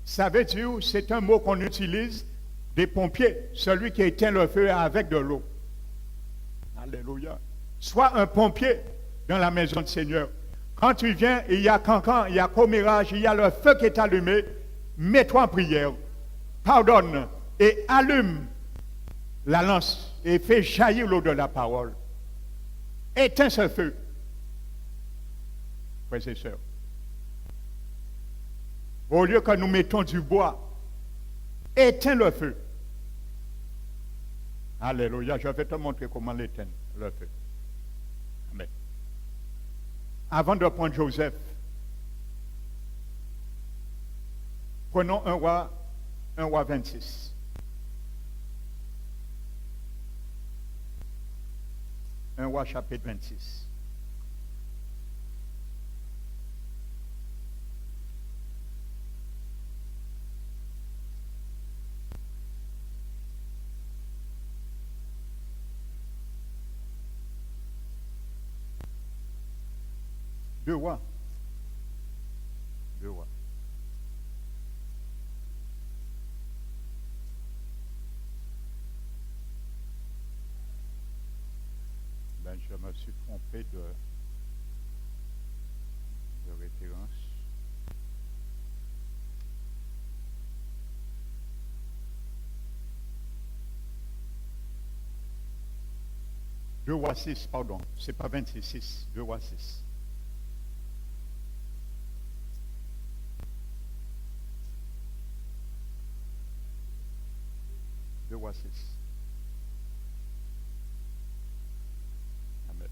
S1: ça veut dire, c'est un mot qu'on utilise des pompiers, celui qui éteint le feu avec de l'eau. Alléluia. Sois un pompier dans la maison du Seigneur. Quand tu viens, il y a cancan, il y a commérage, il y a le feu qui est allumé, mets-toi en prière, pardonne et allume la lance et fais jaillir l'eau de la parole. Éteins ce feu. Frères et sœurs. Au lieu que nous mettons du bois, éteins le feu. Alléluia. Je vais te montrer comment l'éteindre, le feu. Amen. Avant de prendre Joseph, prenons un roi 26. Un roi chapitre 26. Deux rois. Ben, je me suis trompé de référence. Deux rois 6, pardon. C'est pas 26, 6. Deux rois 6. Deux rois 6. Amen.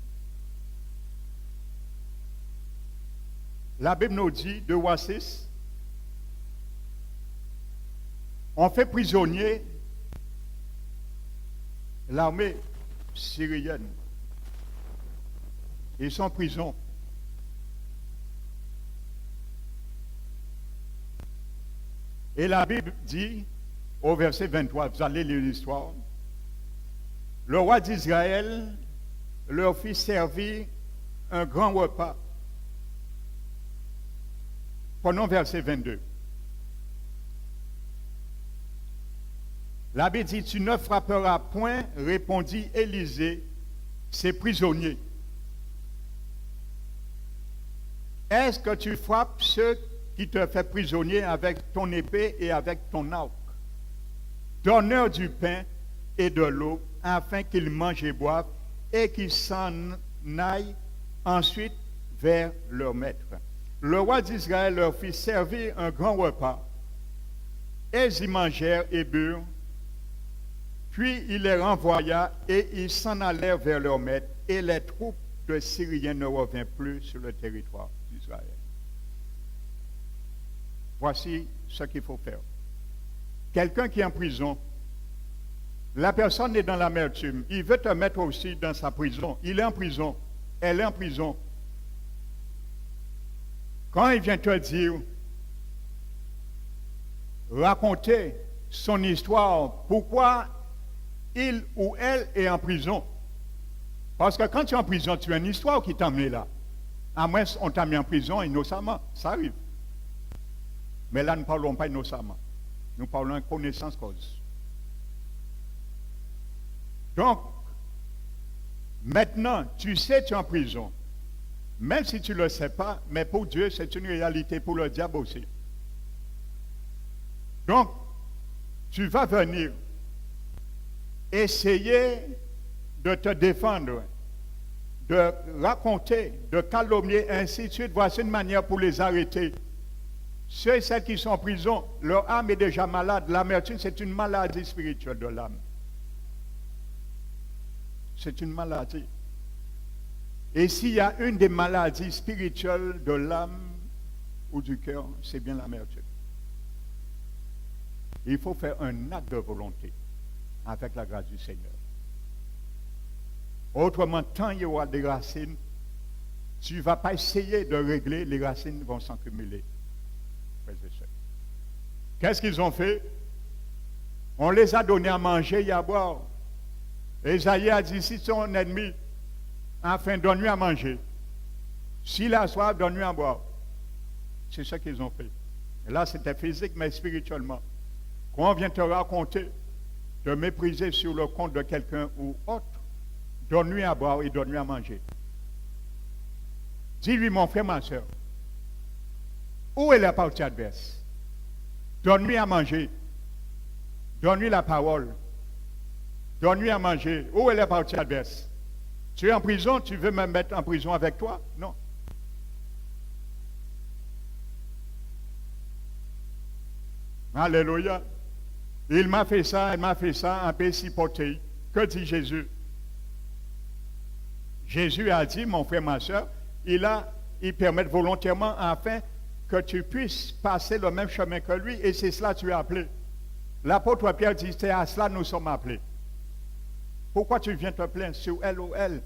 S1: La Bible nous dit, 2 rois 6, on fait prisonnier l'armée syrienne. Ils sont en prison. Et la Bible dit, au verset 23, vous allez lire l'histoire, le roi d'Israël leur fit servir un grand repas. Prenons verset 22. La Bible dit, tu ne frapperas point, répondit Élisée, ces prisonniers. Est-ce que tu frappes ceux qui te font prisonnier avec ton épée et avec ton arc? Donne-leur du pain et de l'eau, afin qu'ils mangent et boivent, et qu'ils s'en aillent ensuite vers leur maître. Le roi d'Israël leur fit servir un grand repas. Ils y mangèrent et burent, puis il les renvoya, et ils s'en allèrent vers leur maître, et les troupes de Syriens ne revinrent plus sur le territoire d'Israël. Voici ce qu'il faut faire. Quelqu'un qui est en prison, la personne est dans l'amertume, il veut te mettre aussi dans sa prison. Il est en prison, elle est en prison. Quand il vient te dire, raconter son histoire, pourquoi il ou elle est en prison. Parce que quand tu es en prison, tu as une histoire qui t'a amené là. À moins qu'on t'a mis en prison innocemment, ça arrive. Mais là, nous ne parlons pas innocemment. Nous parlons de connaissance cause. Donc, maintenant, tu sais tu es en prison. Même si tu ne le sais pas, mais pour Dieu, c'est une réalité, pour le diable aussi. Donc, tu vas venir essayer de te défendre de raconter, de calomnier, ainsi de suite. Voici une manière pour les arrêter. Ceux et celles qui sont en prison, leur âme est déjà malade. L'amertume, c'est une maladie spirituelle de l'âme. C'est une maladie. Et s'il y a une des maladies spirituelles de l'âme ou du cœur, c'est bien l'amertume. Il faut faire un acte de volonté avec la grâce du Seigneur. Autrement, tant il y aura des racines, tu ne vas pas essayer de régler, les racines vont s'accumuler. Qu'est-ce qu'ils ont fait? On les a donnés à manger et à boire. Esaïe a dit, si ton ennemi, enfin, donne-lui à manger. S'il a soif, donne-lui à boire. C'est ce qu'ils ont fait. Et là, c'était physique, mais spirituellement. Quand on vient te raconter de mépriser sur le compte de quelqu'un ou autre, donne-lui à boire et donne-lui à manger. Dis-lui, mon frère, ma soeur, où est la partie adverse? Donne-lui à manger. Donne-lui la parole. Donne-lui à manger. Où est la partie adverse? Tu es en prison, tu veux me mettre en prison avec toi? Non. Alléluia. Il m'a fait ça, elle m'a fait ça, un peu supporté. Que dit Jésus? Jésus a dit, mon frère, ma soeur, il permet volontairement afin que tu puisses passer le même chemin que lui, et c'est cela que tu es appelé. L'apôtre Pierre dit, c'est à cela que nous sommes appelés. Pourquoi tu viens te plaindre sur elle ou elle?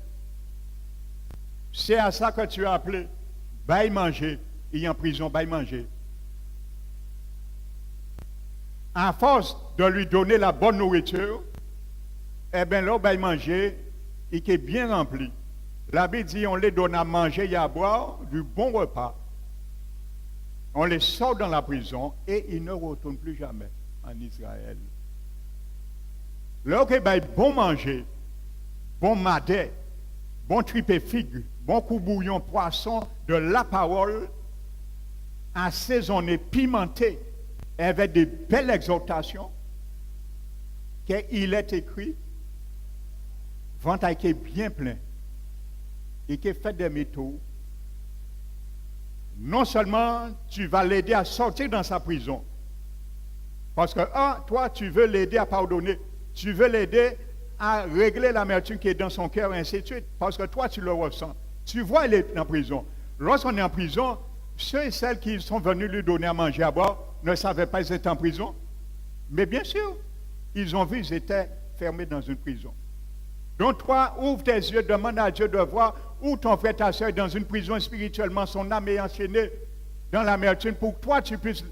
S1: C'est à ça que tu es appelé. Baille manger. Il est en prison, baille manger. À force de lui donner la bonne nourriture, eh bien là, baille manger, il est bien rempli. La Bible dit, on les donne à manger et à boire du bon repas. On les sort dans la prison et ils ne retournent plus jamais en Israël. Là, ok, ben, bon manger, bon madé, bon tripé figue, bon coup bouillon poisson, de la parole, assaisonné, pimenté, avec des belles exhortations, qu'il est écrit, ventre qui est bien plein, et qui fait des métaux. Non seulement tu vas l'aider à sortir dans sa prison, parce que, toi, tu veux l'aider à pardonner, tu veux l'aider à régler l'amertume qui est dans son cœur, et ainsi de suite, parce que toi, tu le ressens. Tu vois, il est en prison. Lorsqu'on est en prison, ceux et celles qui sont venus lui donner à manger, à boire, ne savaient pas qu'ils étaient en prison. Mais bien sûr, ils ont vu qu'ils étaient fermés dans une prison. Donc toi, ouvre tes yeux, demande à Dieu de voir où ton frère, ta soeur est dans une prison spirituellement, son âme est enchaînée dans l'amertume pour que toi, tu puisses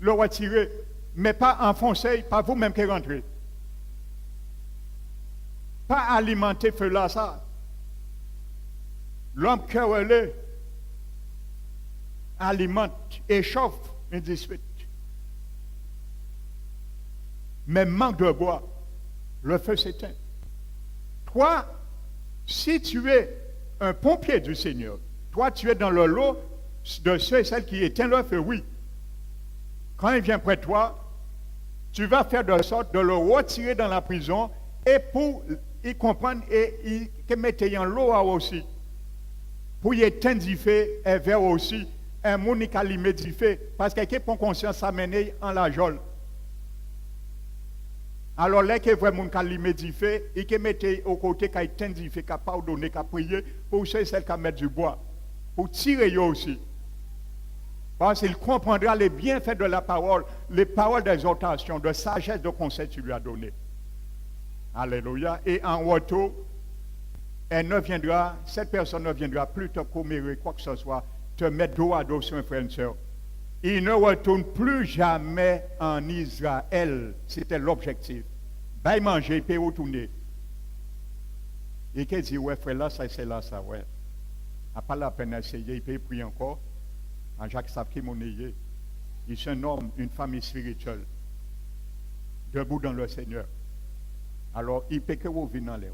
S1: le retirer, mais pas enfoncer, pas vous-même qui rentrez. Pas alimenter feu là, ça. L'homme querellé alimente, échauffe, indispute. Mais manque de bois, le feu s'éteint. Toi, si tu es un pompier du Seigneur, toi tu es dans le lot de ceux et celles qui éteignent le feu, oui. Quand il vient près de toi, tu vas faire de sorte de le retirer dans la prison et pour y comprendre et y mettre en l'eau aussi. Pour y éteindre du feu et vers aussi un monde qui a du feu parce qu'il prend conscience à mener en la jolle. Alors là, il y a vraiment qui a du feu et qui met au côté qui a éteint du feu, qui a pardonné, qui a prié pour ceux et celles qui a mis du bois, pour tirer eux aussi. Parce qu'il comprendra les bienfaits de la parole, les paroles d'exhortation, de sagesse, de conseil que tu lui as donné. Alléluia. Et en retour, cette personne ne viendra plus te commérer quoi que ce soit, te mettre dos à dos sur un frère et une soeur. Il ne retourne plus jamais en Israël. C'était l'objectif. Ben, il manger, il peut retourner. Et qu'il dit, ouais, frère, là, ça, c'est là, ça, ouais. À pas la peine d'essayer, il peut prier encore. En Jacques Sapki, mon ayé. Il est un homme, une famille spirituelle. Debout dans le Seigneur. Alors, il peut que vous venez en l'air.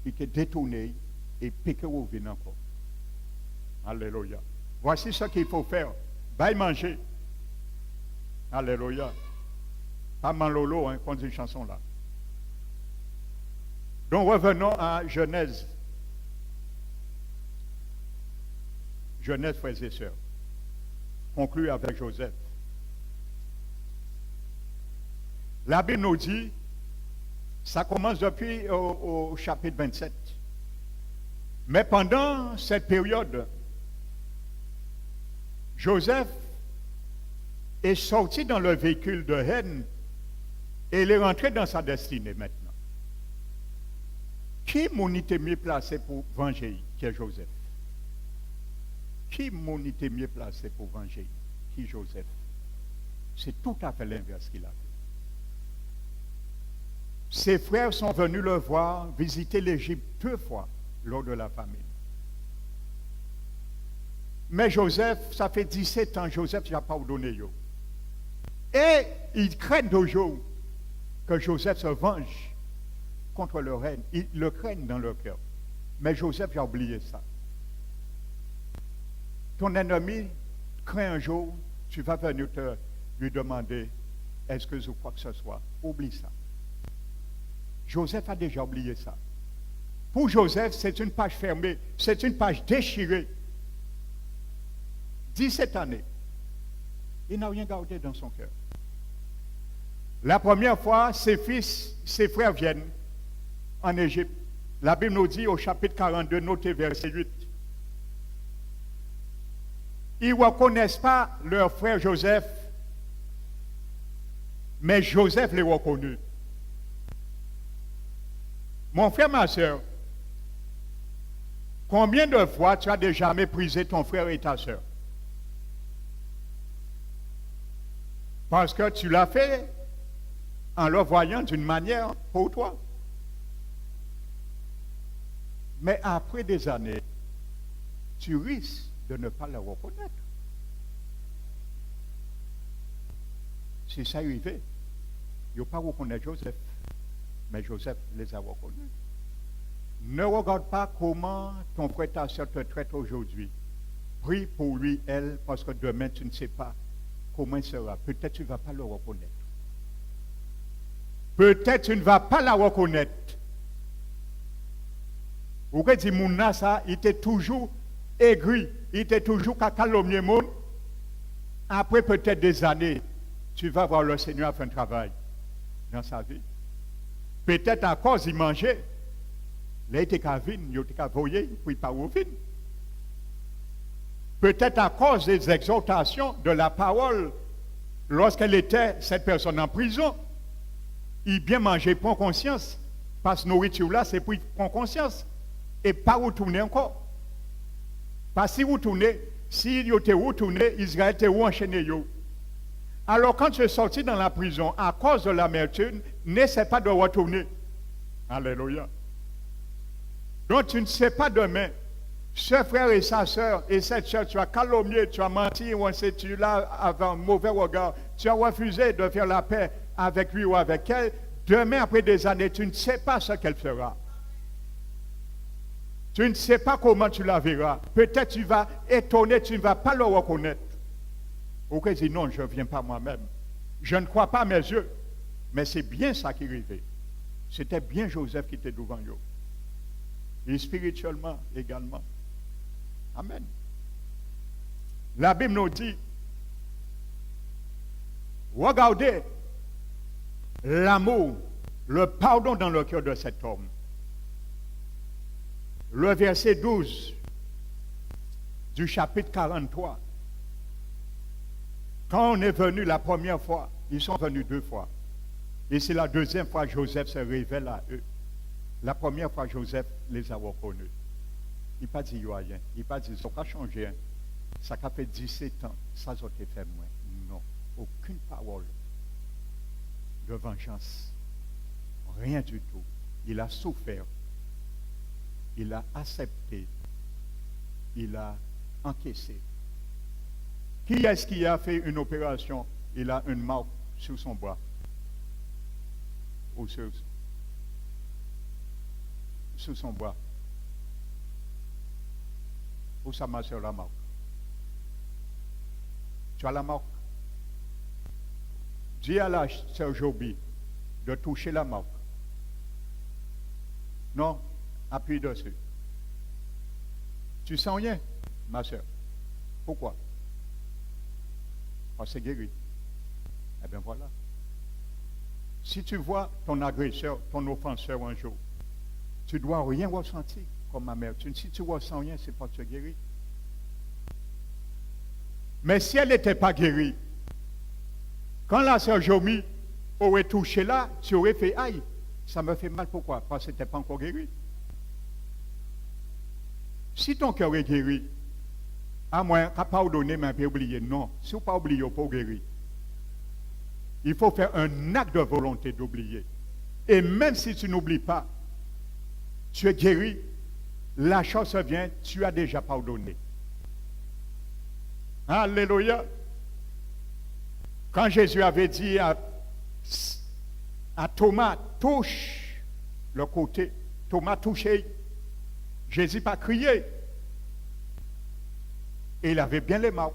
S1: Il peut détourner et peut que vous venez encore. Alléluia. Voici ce qu'il faut faire. Va y manger. Alléluia. Pas Manlolo, hein, qu'on dit une chanson là. Donc revenons à Genèse. Jeunesse, frères et sœurs, conclut avec Joseph. La Bible nous dit, ça commence depuis au chapitre 27. Mais pendant cette période, Joseph est sorti dans le véhicule de haine et il est rentré dans sa destinée maintenant. Qui m'en était mieux placé pour venger qui est Joseph? Qui m'en était mieux placé pour venger qui Joseph? C'est tout à fait l'inverse qu'il a fait. Ses frères sont venus le voir, visiter l'Égypte 2 fois lors de la famine. Mais Joseph, ça fait 17 ans, Joseph n'a pas donné. Et ils craignent toujours que Joseph se venge contre le règne. Ils le craignent dans leur cœur. Mais Joseph a oublié ça. Ton ennemi craint un jour, tu vas venir lui demander excuse ou quoi que ce soit. Oublie ça. Joseph a déjà oublié ça. Pour Joseph, c'est une page fermée, c'est une page déchirée. 17 années. Il n'a rien gardé dans son cœur. La première fois, ses frères viennent en Égypte. La Bible nous dit au chapitre 42, notez verset 8. Ils ne reconnaissent pas leur frère Joseph, mais Joseph les reconnaît. Mon frère, ma soeur, combien de fois tu as déjà méprisé ton frère et ta soeur? Parce que tu l'as fait en le voyant d'une manière pour toi. Mais après des années, tu risques de ne pas le reconnaître. Si ça arrivait, il n'y a pas reconnaître Joseph. Mais Joseph les a reconnus. Ne regarde pas comment ton frère ta soeur te traite aujourd'hui. Prie pour lui, elle, parce que demain tu ne sais pas comment il sera. Peut-être tu ne vas pas le reconnaître. Peut-être tu ne vas pas la reconnaître. Vous pouvez dire, Mouna, ça, il était toujours aigri, il était toujours qu'à calomnier le monde. Après peut-être des années, tu vas voir le Seigneur faire un travail dans sa vie. Peut-être à cause il mangeait. Là, il était qu'à vin, il était qu'à voyer, puis pas au vin. Peut-être à cause des exhortations de la parole, lorsqu'elle était, cette personne en prison, il bien mangeait, prend conscience. Parce que nourriture là, c'est pour prendre conscience. Et pas retourner encore. Parce que si vous retournez, s'il était retourné, Israël était enchaîné. Alors quand tu es sorti dans la prison à cause de l'amertume, n'essaie pas de retourner. Alléluia. Donc tu ne sais pas demain, ce frère et sa soeur et cette soeur, tu as calomnié, tu as menti, tu l'as avec un mauvais regard, tu as refusé de faire la paix avec lui ou avec elle. Demain, après des années, tu ne sais pas ce qu'elle fera. Tu ne sais pas comment tu la verras. Peut-être tu vas étonner, tu ne vas pas le reconnaître. Ou que dit non, je ne viens pas moi-même. Je ne crois pas à mes yeux. Mais c'est bien ça qui arrivait. C'était bien Joseph qui était devant eux. Et spirituellement également. Amen. La Bible nous dit, regardez l'amour, le pardon dans le cœur de cet homme. Le verset 12 du chapitre 43. Quand on est venu la première fois, ils sont venus 2 fois. Et c'est la deuxième fois que Joseph se révèle à eux. La première fois, Joseph les a reconnus. Il n'a pas dit rien. Il n'a pas dit, ça n'a pas changé. Ça a fait 17 ans. Ça a été fait moins. Non. Aucune parole de vengeance. Rien du tout. Il a souffert. Il a accepté. Il a encaissé. Qui est-ce qui a fait une opération? Il a une marque sur son bras. Ou sur son bras. Où ça m'a sur la marque? Tu as la marque? Dis à la sœur Joby de toucher la marque. Non, appuie dessus. Tu sens rien, ma soeur? Pourquoi? Parce que c'est guéri. Eh bien voilà. Si tu vois ton agresseur, ton offenseur un jour, tu ne dois rien ressentir comme amertume. Si tu ne ressens rien, c'est parce que tu es guéri. Mais si elle n'était pas guérie, quand la sœur Jomi aurait touché là, tu aurais fait aïe. Ça me fait mal, pourquoi? Parce que tu n'étais pas encore guéri. Si ton cœur est guéri, à moins qu'à pardonner, mais pas oublier. Non, si vous pas oublier, vous pas guéri. Il faut faire un acte de volonté d'oublier. Et même si tu n'oublies pas, tu es guéri, la chose vient, tu as déjà pardonné. Alléluia. Quand Jésus avait dit à Thomas, touche le côté, Thomas touché, Jésus pas crié. Et il avait bien les marques.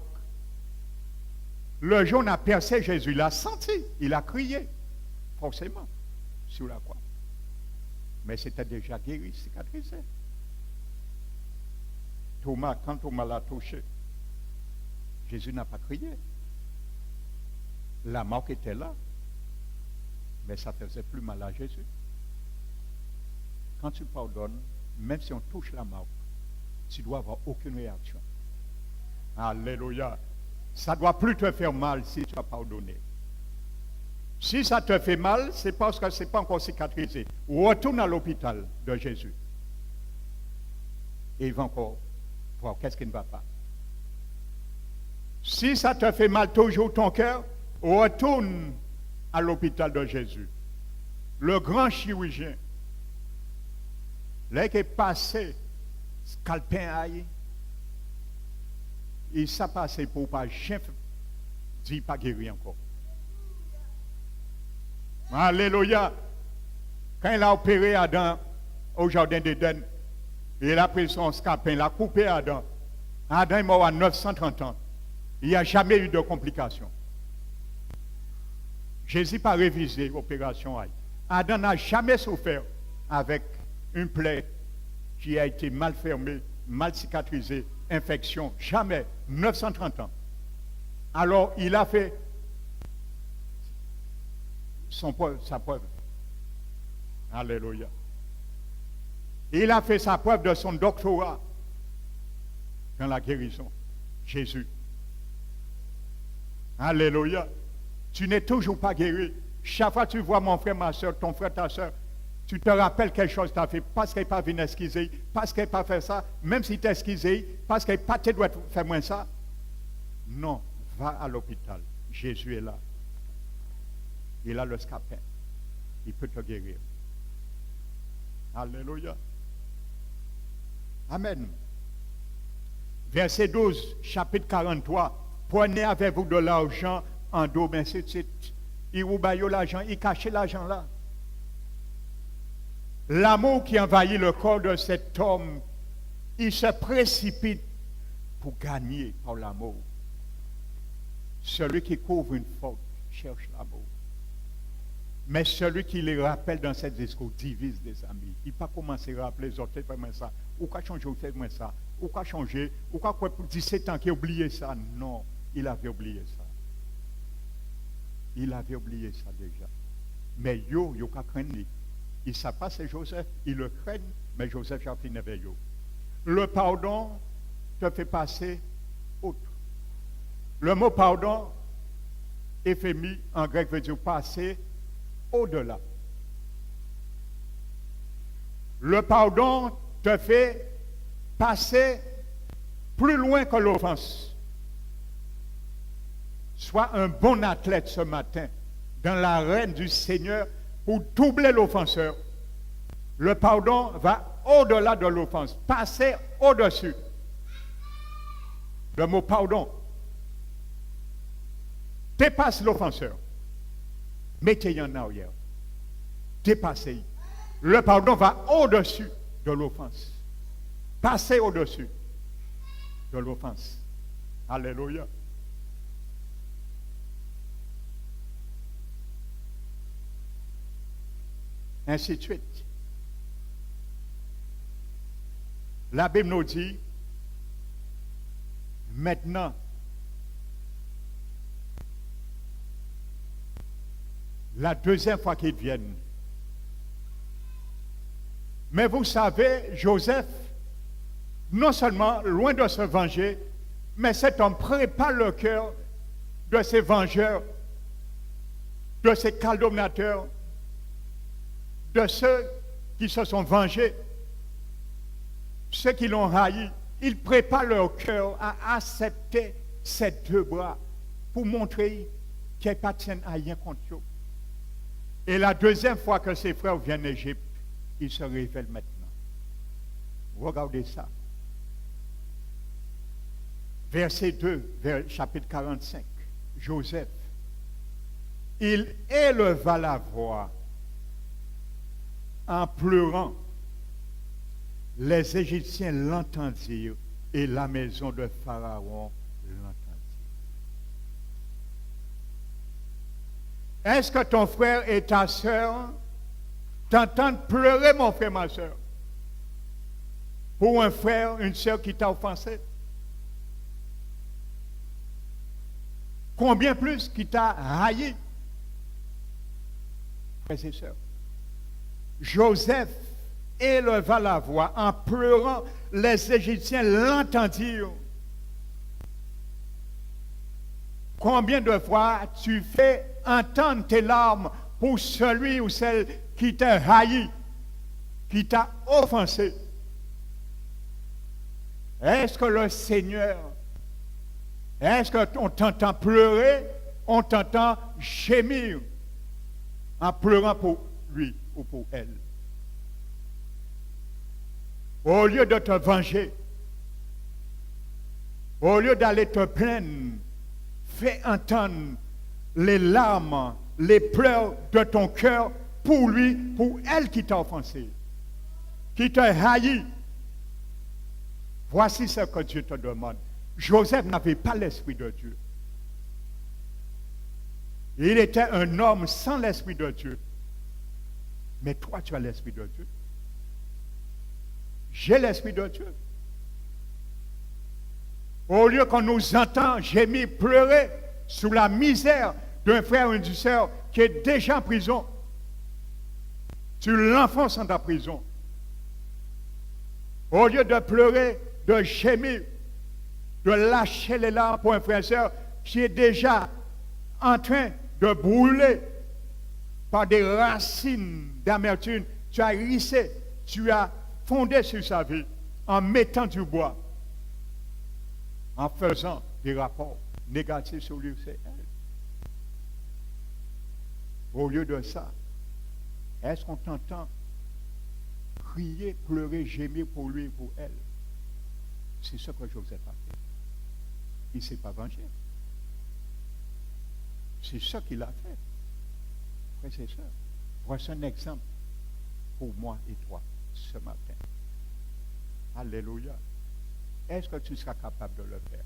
S1: Le jaune a percé, Jésus l'a senti, il a crié, forcément, sur la croix. Mais c'était déjà guéri, cicatrisé. Thomas, quand Thomas l'a touché, Jésus n'a pas crié. La marque était là, mais ça ne faisait plus mal à Jésus. Quand tu pardonnes, même si on touche la marque, tu dois avoir aucune réaction. Alléluia. Ça ne doit plus te faire mal si tu as pardonné. Si ça te fait mal, c'est parce que ce n'est pas encore cicatrisé. Retourne à l'hôpital de Jésus. Et il va encore voir qu'est-ce qui ne va pas. Si ça te fait mal toujours ton cœur, retourne à l'hôpital de Jésus. Le grand chirurgien, là qui est passé, scalpin aïe, il s'est passé pour pas jamais dire pas guéri encore. Alléluia. Quand il a opéré Adam au jardin d'Éden, il a pris son scalpin, il a coupé Adam. Adam est mort à 930 ans. Il n'y a jamais eu de complications. Jésus n'a pas révisé l'opération. Adam n'a jamais souffert avec une plaie qui a été mal fermée, mal cicatrisée, infection. Jamais. 930 ans. Alors, il a fait sa preuve. Alléluia. Il a fait sa preuve de son doctorat dans la guérison. Jésus. Alléluia. Tu n'es toujours pas guéri. Chaque fois que tu vois mon frère, ma soeur, ton frère, ta soeur, tu te rappelles quelque chose que tu as fait parce qu'elle n'est pas venue excuser, parce qu'elle n'a pas fait ça, même si tu es excusé, parce qu'elle n'a pas te doit faire moins ça. Non, va à l'hôpital. Jésus est là. Il a le scalpin. Il peut te guérir. Alléluia. Amen. Verset 12, chapitre 43. Prenez avec vous de l'argent en dos, mais c'est il vous baille l'argent, il cache l'argent là. L'amour qui envahit le corps de cet homme, il se précipite pour gagner par l'amour. Celui qui couvre une faute cherche l'amour. Mais celui qui les rappelle dans cette discours divise des amis. Il ne peut pas commencer à rappeler les autres, fais-moi ça. Ou quoi changer, fais-moi ça. Ou quoi changer, ou quoi pour 17 ans qui a oublié ça. Non, il avait oublié ça. Il avait oublié ça déjà. Mais yo qu'a craigné. Il ne sait pas c'est Joseph, il le craigne, mais Joseph a fini avec yo. Le pardon te fait passer outre. Le mot pardon, éphémie en grec veut dire passer au-delà. Le pardon te fait passer plus loin que l'offense. Sois un bon athlète ce matin dans l'arène du Seigneur pour doubler l'offenseur. Le pardon va au-delà de l'offense, passer au-dessus. Le mot pardon dépasse l'offenseur. Mettez-y en arrière. Dépassez. Le pardon va au-dessus de l'offense. Passer au-dessus de l'offense. Alléluia. Ainsi de suite. La Bible nous dit, Maintenant, la deuxième fois qu'ils viennent. Mais vous savez, Joseph, non seulement loin de se venger, mais cet homme prépare le cœur de ces vengeurs, de ces calomniateurs, de ceux qui se sont vengés, ceux qui l'ont haï. Il prépare leur cœur à accepter ces deux bras pour montrer qu'ils n'appartiennent à rien contre eux. Et la deuxième fois que ses frères viennent en Égypte, ils se révèlent maintenant. Regardez ça. Verset 2, chapitre 45. Joseph. Il éleva la voix en pleurant. Les Égyptiens l'entendirent et la maison de Pharaon l'entendit. Est-ce que ton frère et ta soeur t'entendent pleurer, mon frère, ma soeur, pour un frère, une soeur qui t'a offensé? Combien plus qui t'a haï, frères et sœurs? Joseph éleva la voix en pleurant. Les Égyptiens l'entendirent. Combien de fois tu fais entendre tes larmes pour celui ou celle qui t'a haï, qui t'a offensé? Est-ce que le Seigneur, est-ce qu'on t'entend pleurer, on t'entend gémir en pleurant pour lui ou pour elle? Au lieu de te venger, au lieu d'aller te plaindre, fais entendre les larmes, les pleurs de ton cœur pour lui, pour elle qui t'a offensé, qui t'a haï. Voici ce que Dieu te demande. Joseph n'avait pas l'Esprit de Dieu. Il était un homme sans l'Esprit de Dieu. Mais toi, tu as l'Esprit de Dieu. J'ai l'Esprit de Dieu. Au lieu qu'on nous entend gémir, pleurer sous la misère d'un frère ou d'une sœur qui est déjà en prison, tu l'enfonces dans ta prison. Au lieu de pleurer, de gémir, de lâcher les larmes pour un frère et sœur qui est déjà en train de brûler par des racines d'amertume, tu as rissé, tu as fondé sur sa vie en mettant du bois, en faisant des rapports négatifs sur lui et elle. Au lieu de ça, est-ce qu'on t'entend crier, pleurer, gémir pour lui et pour elle? C'est ce que Joseph a fait. Il ne s'est pas vengé. C'est ce qu'il a fait. Frères et sœurs, voici un exemple pour moi et toi ce matin. Alléluia. Est-ce que tu seras capable de le faire?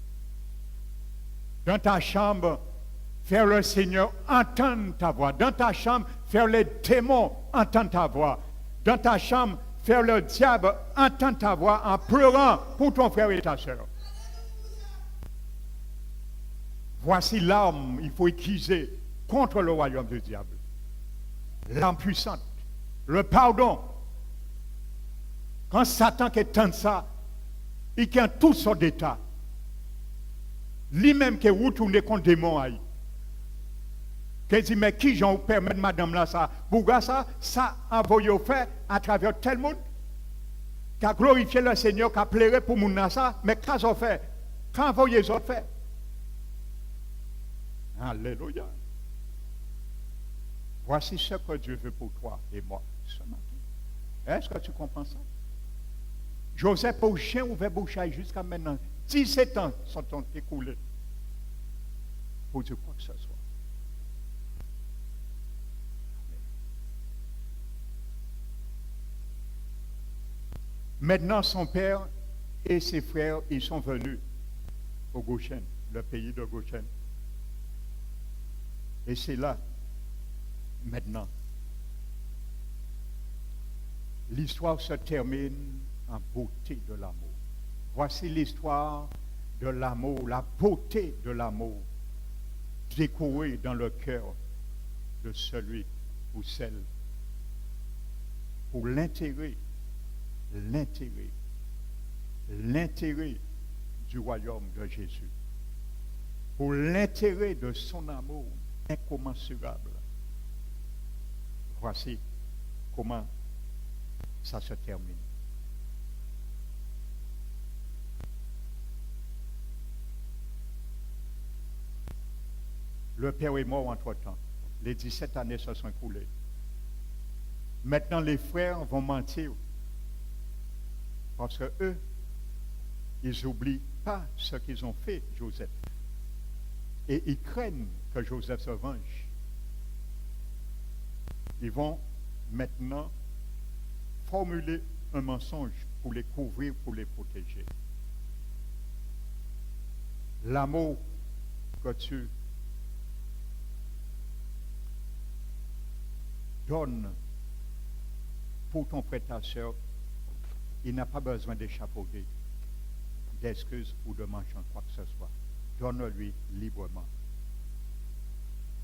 S1: Dans ta chambre, faire le Seigneur entendre ta voix. Dans ta chambre, faire les démons entendre ta voix. Dans ta chambre, faire le diable entendre ta voix en pleurant pour ton frère et ta soeur. Voici l'arme, il faut utiliser contre le royaume du diable. L'arme puissante, le pardon. Quand Satan qui tente ça, il tient toutes sortes d'états. Lui-même qui est retourné contre des démons. Qui dit, mais qui j'en permet de madame là ça? Pourquoi ça envoyé au fait à travers tel monde? Qui a glorifié le Seigneur, qui a pleuré pour mon ça, mais qu'est-ce qu'on fait? Quand envoyé les autres fait? Alléluia. Voici ce que Dieu veut pour toi et moi ce matin. Est-ce que tu comprends ça? Joseph au chien ouvert bouche jusqu'à maintenant. 17 ans sont écoulés pour dire quoi que ce soit. Maintenant, son père et ses frères, ils sont venus au Goshen, le pays de Goshen. Et c'est là, maintenant, l'histoire se termine en beauté de l'amour. Voici l'histoire de l'amour, la beauté de l'amour découvrir dans le cœur de celui ou celle pour l'intérêt du royaume de Jésus, pour l'intérêt de son amour incommensurable. Voici comment ça se termine. Le père est mort entre-temps. Les 17 années se sont écoulées. Maintenant, les frères vont mentir. Parce que eux, ils n'oublient pas ce qu'ils ont fait, Joseph. Et ils craignent que Joseph se venge. Ils vont maintenant formuler un mensonge pour les couvrir, pour les protéger. L'amour que tu donnes pour ton frère, ta soeur, il n'a pas besoin d'échafauder, d'excuses ou de mention, quoi que ce soit. Donne-lui librement.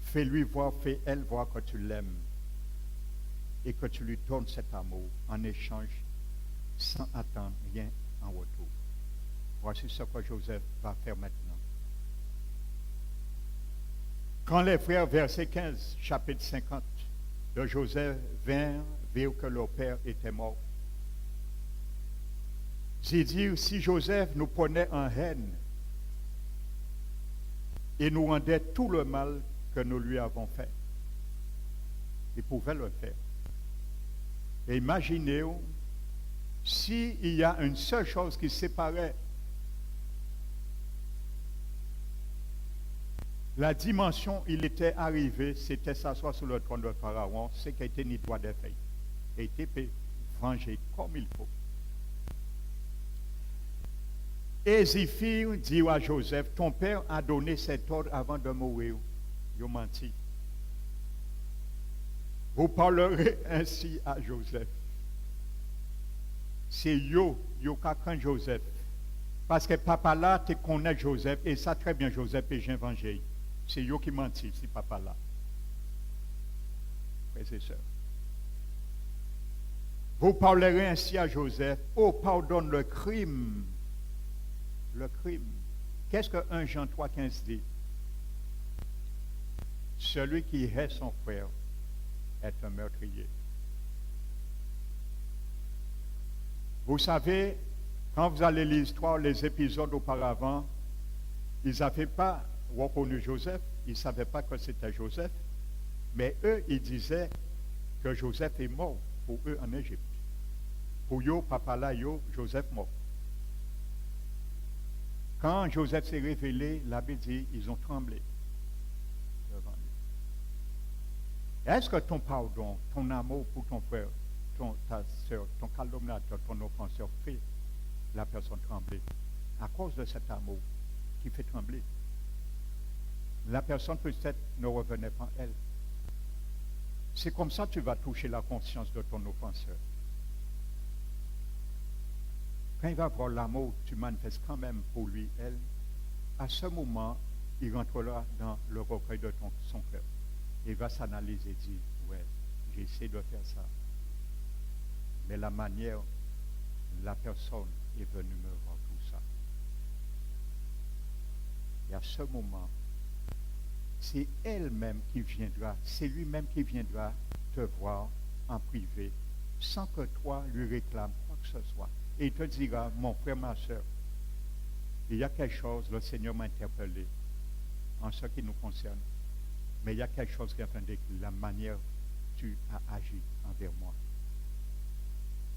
S1: Fais-lui voir, fais-elle voir que tu l'aimes et que tu lui donnes cet amour en échange sans attendre rien en retour. Voici ce que Joseph va faire maintenant. Quand les frères, verset 15, chapitre 50 de Joseph, vinrent virent que leur père était mort. J'ai dit, si Joseph nous prenait en haine et nous rendait tout le mal que nous lui avons fait, il pouvait le faire. Et imaginez s'il y a une seule chose qui séparait la dimension, il était arrivé, c'était s'asseoir sur le trône de Pharaon, ce qui a été ni droit de fait, a été vengé comme il faut. Et Zéphir dit à Joseph, ton père a donné cet ordre avant de mourir. Il a menti. Vous parlerez ainsi à Joseph. C'est yo quand Joseph. Parce que papa là, tu connais Joseph, et ça très bien Joseph, et j'ai vengé. C'est yo qui mentit, si papa là. Frères et sœurs. Vous parlerez ainsi à Joseph, oh pardonne le crime. Le crime. Qu'est-ce que 1 Jean 3,15 dit? Celui qui hait son frère est un meurtrier. Vous savez, quand vous allez lire l'histoire, les épisodes auparavant, ils n'avaient pas reconnu Joseph, ils ne savaient pas que c'était Joseph, mais eux, ils disaient que Joseph est mort pour eux en Égypte. Pour eux, papa là, Joseph mort. Quand Joseph s'est révélé, la Bible dit, ils ont tremblé devant lui. Est-ce que ton pardon, ton amour pour ton frère, ta soeur, ton calomniateur, ton offenseur fait la personne trembler? À cause de cet amour qui fait trembler. La personne peut-être ne revenait pas elle. C'est comme ça que tu vas toucher la conscience de ton offenseur. Quand il va voir l'amour, tu manifestes quand même pour lui, elle. À ce moment, il rentrera dans le recueil de son cœur. Il va s'analyser et dire, ouais, j'ai essayé de faire ça. Mais la manière, la personne est venue me voir tout ça. Et à ce moment, c'est elle-même qui viendra, c'est lui-même qui viendra te voir en privé, sans que toi lui réclames quoi que ce soit. Et il te dira, mon frère, ma soeur, il y a quelque chose, le Seigneur m'a interpellé en ce qui nous concerne. Mais il y a quelque chose qui est en train de la manière dont tu as agi envers moi.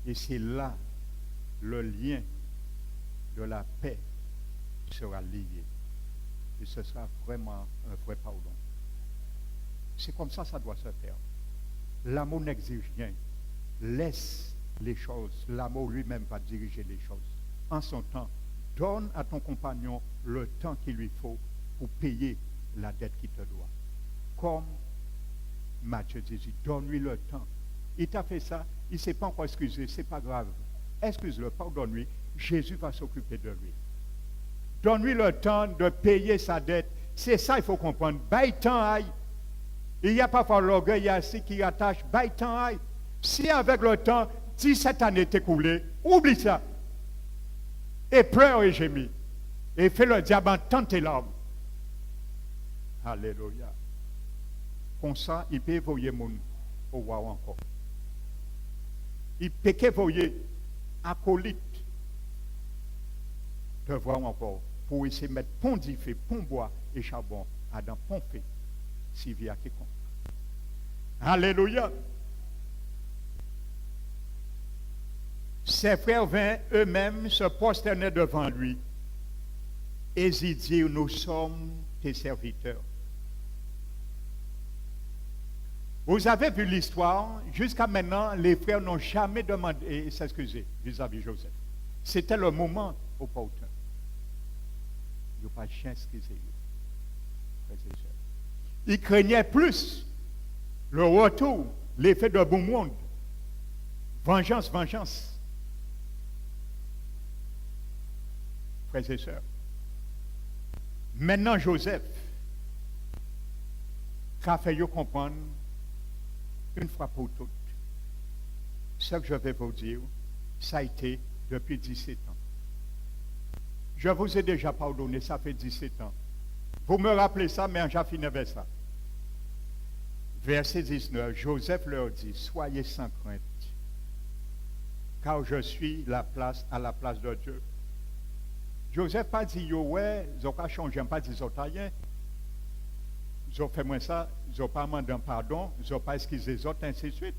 S1: Et c'est là le lien de la paix sera lié. Et ce sera vraiment un vrai pardon. C'est comme ça doit se faire. L'amour n'exige rien. Laisse les choses. L'amour lui-même va diriger les choses. En son temps, donne à ton compagnon le temps qu'il lui faut pour payer la dette qu'il te doit. Comme Matthieu dit, donne-lui le temps. Il t'a fait ça, il ne s'est pas encore excusé, c'est pas grave. Excuse-le, pardonne-lui, Jésus va s'occuper de lui. Donne-lui le temps de payer sa dette. C'est ça, il faut comprendre. Baille temps aille. Il y a parfois l'orgueil ici qui attache. Baille temps aille. Si avec le temps, 17 années t'écoulées, oublie ça. Et pleure et gémis. Et fais le diable entendre tes larmes. Alléluia. Comme ça, il peut voyer mon au roi encore. Il peut voyer acolyte de voir encore pour essayer de mettre pont d'ifé, pont bois et charbon à dans pont fait s'il vient à quiconque. Alléluia. Ses frères vinrent eux-mêmes se prosterner devant lui et ils dirent, nous sommes tes serviteurs. Vous avez vu l'histoire, jusqu'à maintenant, les frères n'ont jamais demandé s'excuser vis-à-vis de Joseph. C'était le moment opportun. Il n'y a pas de chien excusé. Ils craignaient plus le retour, l'effet de bon monde. Vengeance, vengeance. Frères et sœurs. Maintenant, Joseph, qu'a fait comprendre une fois pour toutes. Ce que je vais vous dire, ça a été depuis 17 ans. Je vous ai déjà pardonné, ça fait 17 ans. Vous me rappelez ça, mais j'ai fini avec ça. Verset 19, Joseph leur dit, soyez sans crainte, car je suis à la place de Dieu. Joseph pas dit, yo ouais, ils n'ont pas changé, pas dit, ils ont rien. Ils ont fait moins ça, ils n'ont pas demandé pardon, ils n'ont pas excusé les autres, ainsi de suite.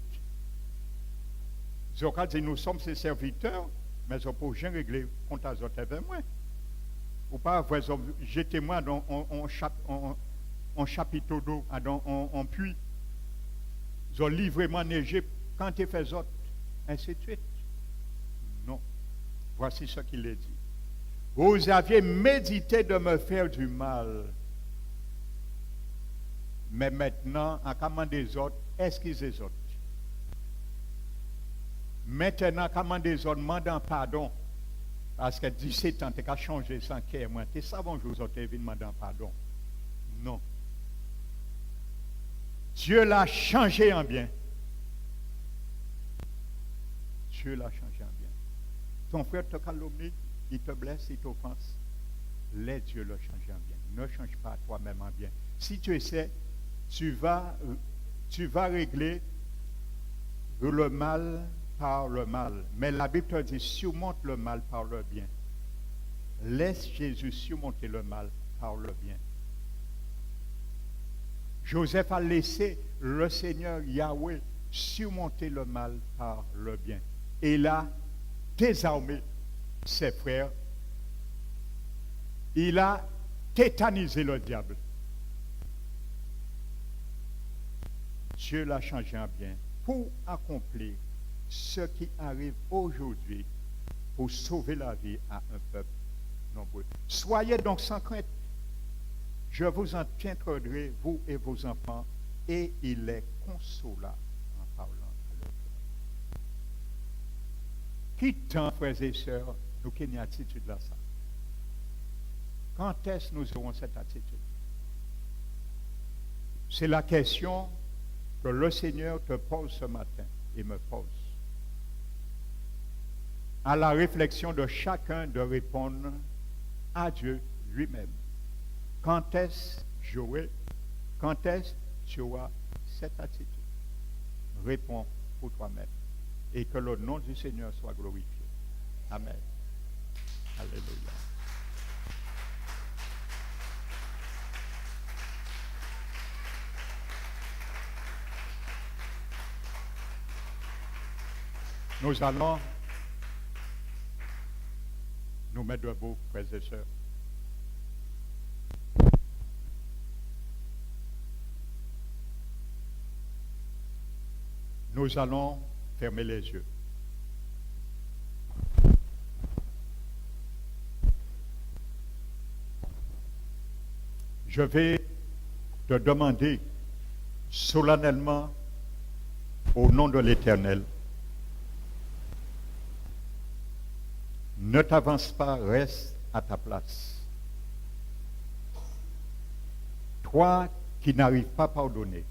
S1: Ils ont pas dit, nous sommes ses serviteurs, mais ils n'ont pas rien réglé contre les autres avec moi. Ou pas, jetez-moi dans un chapiteau d'eau, en puits. Ils ont livré moi neigé quand ils fait autres, ainsi de suite. Non. Voici ce qu'il a dit. Vous aviez médité de me faire du mal. Mais maintenant, en commandant des autres, excusez les autres. Maintenant, en commandant des autres, demandant pardon. Parce que 17 ans, tu as changé sans cœur. Tu sais, bon, je vous ai demandé pardon. Non. Dieu l'a changé en bien. Dieu l'a changé en bien. Ton frère te calomnie, il te blesse, il t'offense. Laisse Dieu le changer en bien. Ne change pas toi-même en bien. Si tu essaies, tu vas régler le mal par le mal. Mais la Bible te dit, surmonte le mal par le bien. Laisse Jésus surmonter le mal par le bien. Joseph a laissé le Seigneur Yahweh surmonter le mal par le bien. Et il a désarmé ses frères. Il a tétanisé le diable. Dieu l'a changé en bien pour accomplir ce qui arrive aujourd'hui pour sauver la vie à un peuple nombreux. Soyez donc sans crainte. Je vous en tiendrai, vous et vos enfants, et il les consola en parlant à leur cœur. Qui tant, frères et sœurs, nous qui avons une attitude là ça? Quand est-ce que nous aurons cette attitude? C'est la question que le Seigneur te pose ce matin et me pose. À la réflexion de chacun de répondre à Dieu lui-même. Quand est-ce que tu auras cette attitude? Réponds pour toi-même. Et que le nom du Seigneur soit glorifié. Amen. Alléluia. Nous allons nous mettre debout, frères et sœurs. Nous allons fermer les yeux. Je vais te demander solennellement au nom de l'Éternel, ne t'avance pas, reste à ta place. Toi qui n'arrives pas à pardonner,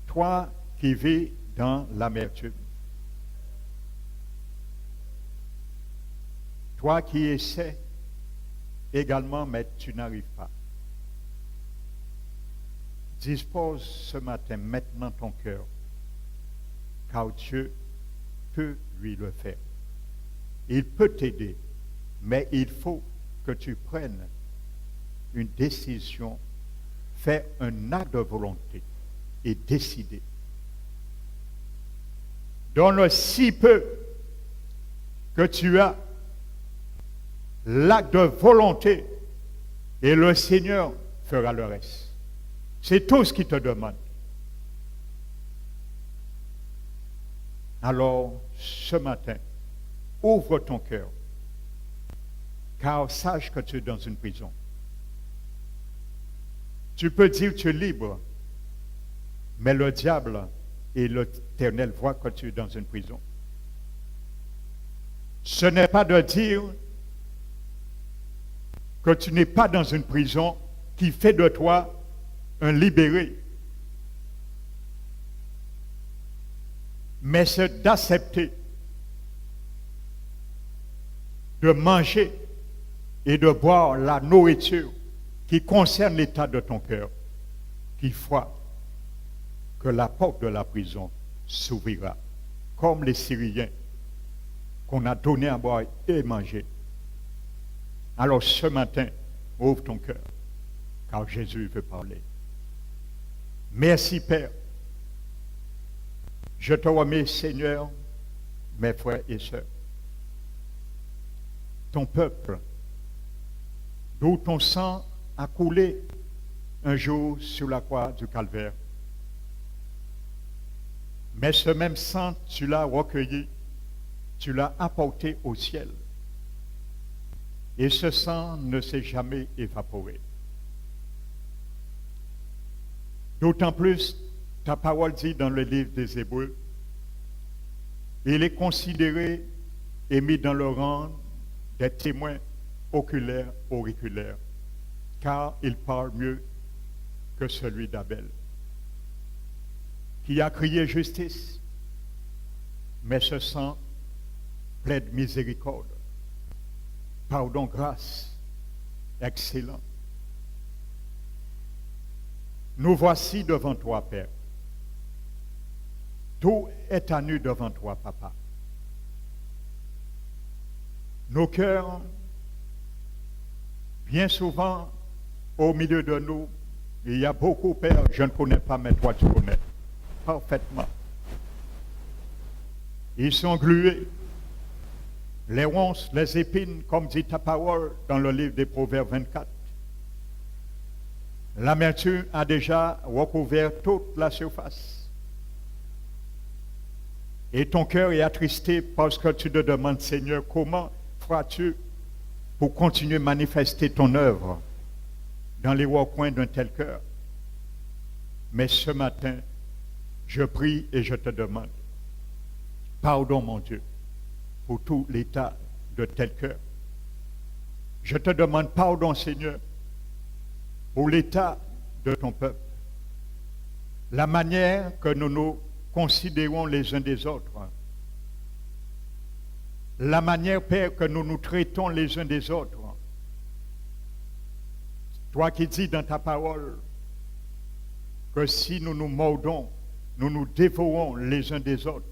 S1: toi qui vis dans l'amertume, toi qui essaies également, mais tu n'arrives pas. Dispose ce matin maintenant ton cœur, car Dieu peut lui le faire. Il peut t'aider, mais il faut que tu prennes une décision, fais un acte de volonté et décider. Donne si peu que tu as l'acte de volonté et le Seigneur fera le reste. C'est tout ce qu'il te demande. Alors, ce matin, ouvre ton cœur, car sache que tu es dans une prison. Tu peux dire que tu es libre, mais le diable et l'Éternel voient que tu es dans une prison. Ce n'est pas de dire que tu n'es pas dans une prison qui fait de toi un libéré. Mais c'est d'accepter de manger et de boire la nourriture qui concerne l'état de ton cœur, qui fera que la porte de la prison s'ouvrira, comme les Syriens qu'on a donné à boire et manger. Alors ce matin, ouvre ton cœur, car Jésus veut parler. Merci Père. Je te remercie Seigneur, mes frères et sœurs. Ton peuple, d'où ton sang a coulé un jour sur la croix du Calvaire. Mais ce même sang, tu l'as recueilli, tu l'as apporté au ciel. Et ce sang ne s'est jamais évaporé. D'autant plus, ta parole dit dans le livre des Hébreux, il est considéré et mis dans le rang des témoins oculaires, auriculaires, car il parle mieux que celui d'Abel, qui a crié justice, mais ce sang plaide miséricorde, pardon, grâce, excellent. Nous voici devant toi, Père. Tout est à nu devant toi, Papa. Nos cœurs, bien souvent, au milieu de nous, il y a beaucoup, Père, je ne connais pas, mais toi tu connais parfaitement. Ils sont glués, les ronces, les épines, comme dit ta parole dans le livre des Proverbes 24. L'amertume a déjà recouvert toute la surface. Et ton cœur est attristé parce que tu te demandes, Seigneur, comment feras-tu pour continuer à manifester ton œuvre dans les recoins d'un tel cœur? Mais ce matin, je prie et je te demande, pardon mon Dieu, pour tout l'état de tel cœur. Je te demande pardon, Seigneur, pour l'état de ton peuple, la manière que nous nous considérons les uns des autres, la manière, Père, que nous nous traitons les uns des autres. Toi qui dis dans ta parole que si nous nous mordons, nous nous dévorons les uns des autres,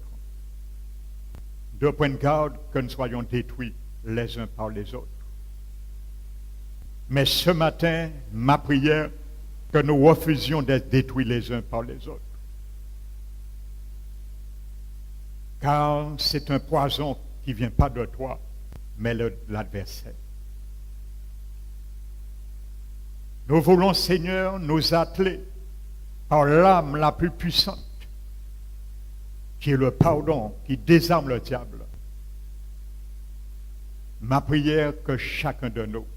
S1: de prendre garde que nous soyons détruits les uns par les autres. Mais ce matin, ma prière, que nous refusions d'être détruits les uns par les autres. Car c'est un poison qui ne vient pas de toi, mais de l'adversaire. Nous voulons, Seigneur, nous atteler par l'âme la plus puissante, qui est le pardon, qui désarme le diable. Ma prière, que chacun de nous,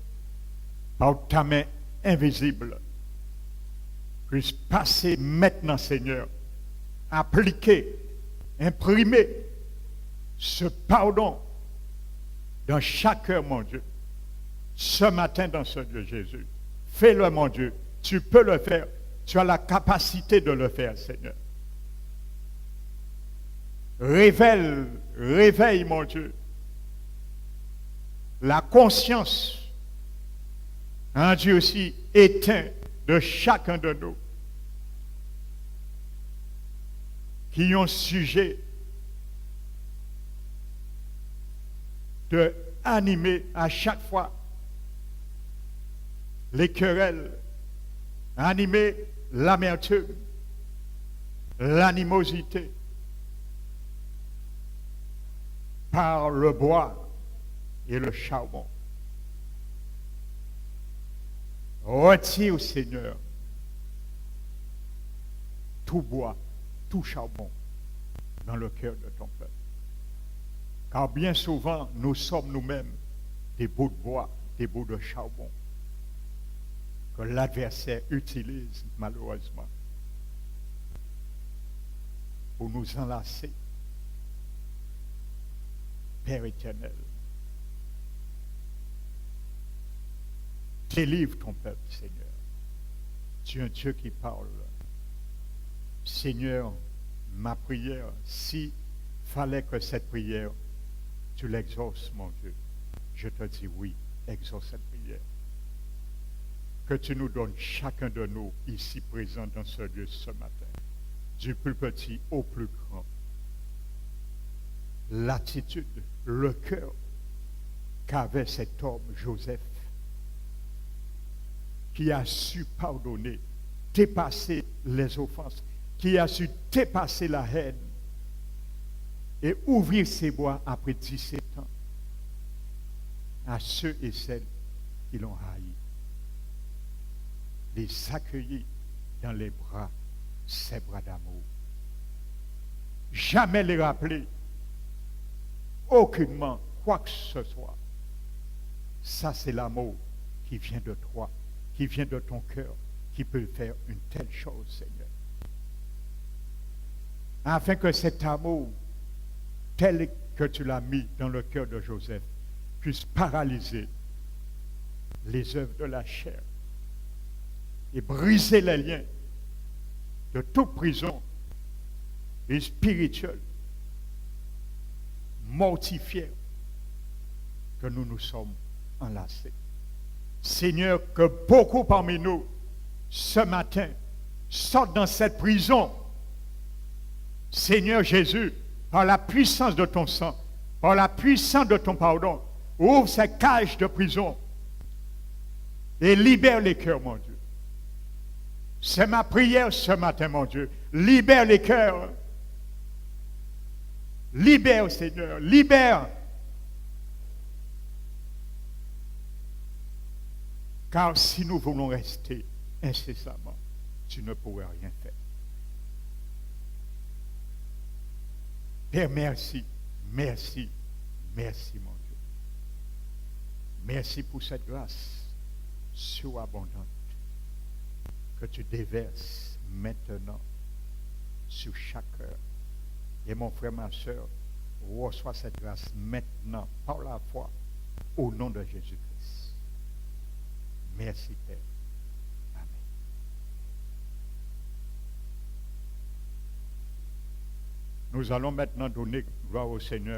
S1: par ta main invisible, puisse passer maintenant, Seigneur, appliquer, imprimer ce pardon dans chaque cœur, mon Dieu, ce matin dans ce Dieu Jésus. Fais-le, mon Dieu. Tu peux le faire. Tu as la capacité de le faire, Seigneur. Réveille, mon Dieu, la conscience, un Dieu aussi éteint de chacun de nous qui ont sujet de animer à chaque fois les querelles, animer l'amertume, l'animosité par le bois et le charbon. Retire, Seigneur, tout bois, tout charbon dans le cœur de ton peuple. Car bien souvent, nous sommes nous-mêmes des bouts de bois, des bouts de charbon que l'adversaire utilise malheureusement pour nous enlacer. Père éternel, délivre ton peuple, Seigneur. Tu es un Dieu qui parle. Seigneur, ma prière, s'il fallait que cette prière, tu l'exauces, mon Dieu, je te dis oui, exauce cette prière. Que tu nous donnes, chacun de nous, ici présents dans ce lieu ce matin, du plus petit au plus grand, l'attitude, le cœur qu'avait cet homme, Joseph, qui a su pardonner, dépasser les offenses, qui a su dépasser la haine et ouvrir ses bois après 17 ans à ceux et celles qui l'ont haï. Les accueillir dans les bras, ses bras d'amour. Jamais les rappeler aucunement quoi que ce soit. Ça, c'est l'amour qui vient de toi, qui vient de ton cœur, qui peut faire une telle chose, Seigneur. Afin que cet amour, tel que tu l'as mis dans le cœur de Joseph, puisse paralyser les œuvres de la chair et briser les liens de toute prison et spirituelle, mortifiée, que nous nous sommes enlacés. Seigneur, que beaucoup parmi nous, ce matin, sortent dans cette prison. Seigneur Jésus, par la puissance de ton sang, par la puissance de ton pardon, ouvre ces cages de prison et libère les cœurs, mon Dieu. C'est ma prière ce matin, mon Dieu. Libère les cœurs. Libère, Seigneur, libère. Car si nous voulons rester incessamment, tu ne pourrais rien faire. Père, merci, merci, merci, mon Dieu. Merci pour cette grâce surabondante que tu déverses maintenant sur chaque cœur. Et mon frère, ma soeur, reçois cette grâce maintenant par la foi au nom de Jésus-Christ. Merci, Père. Amen. Nous allons maintenant donner gloire au Seigneur.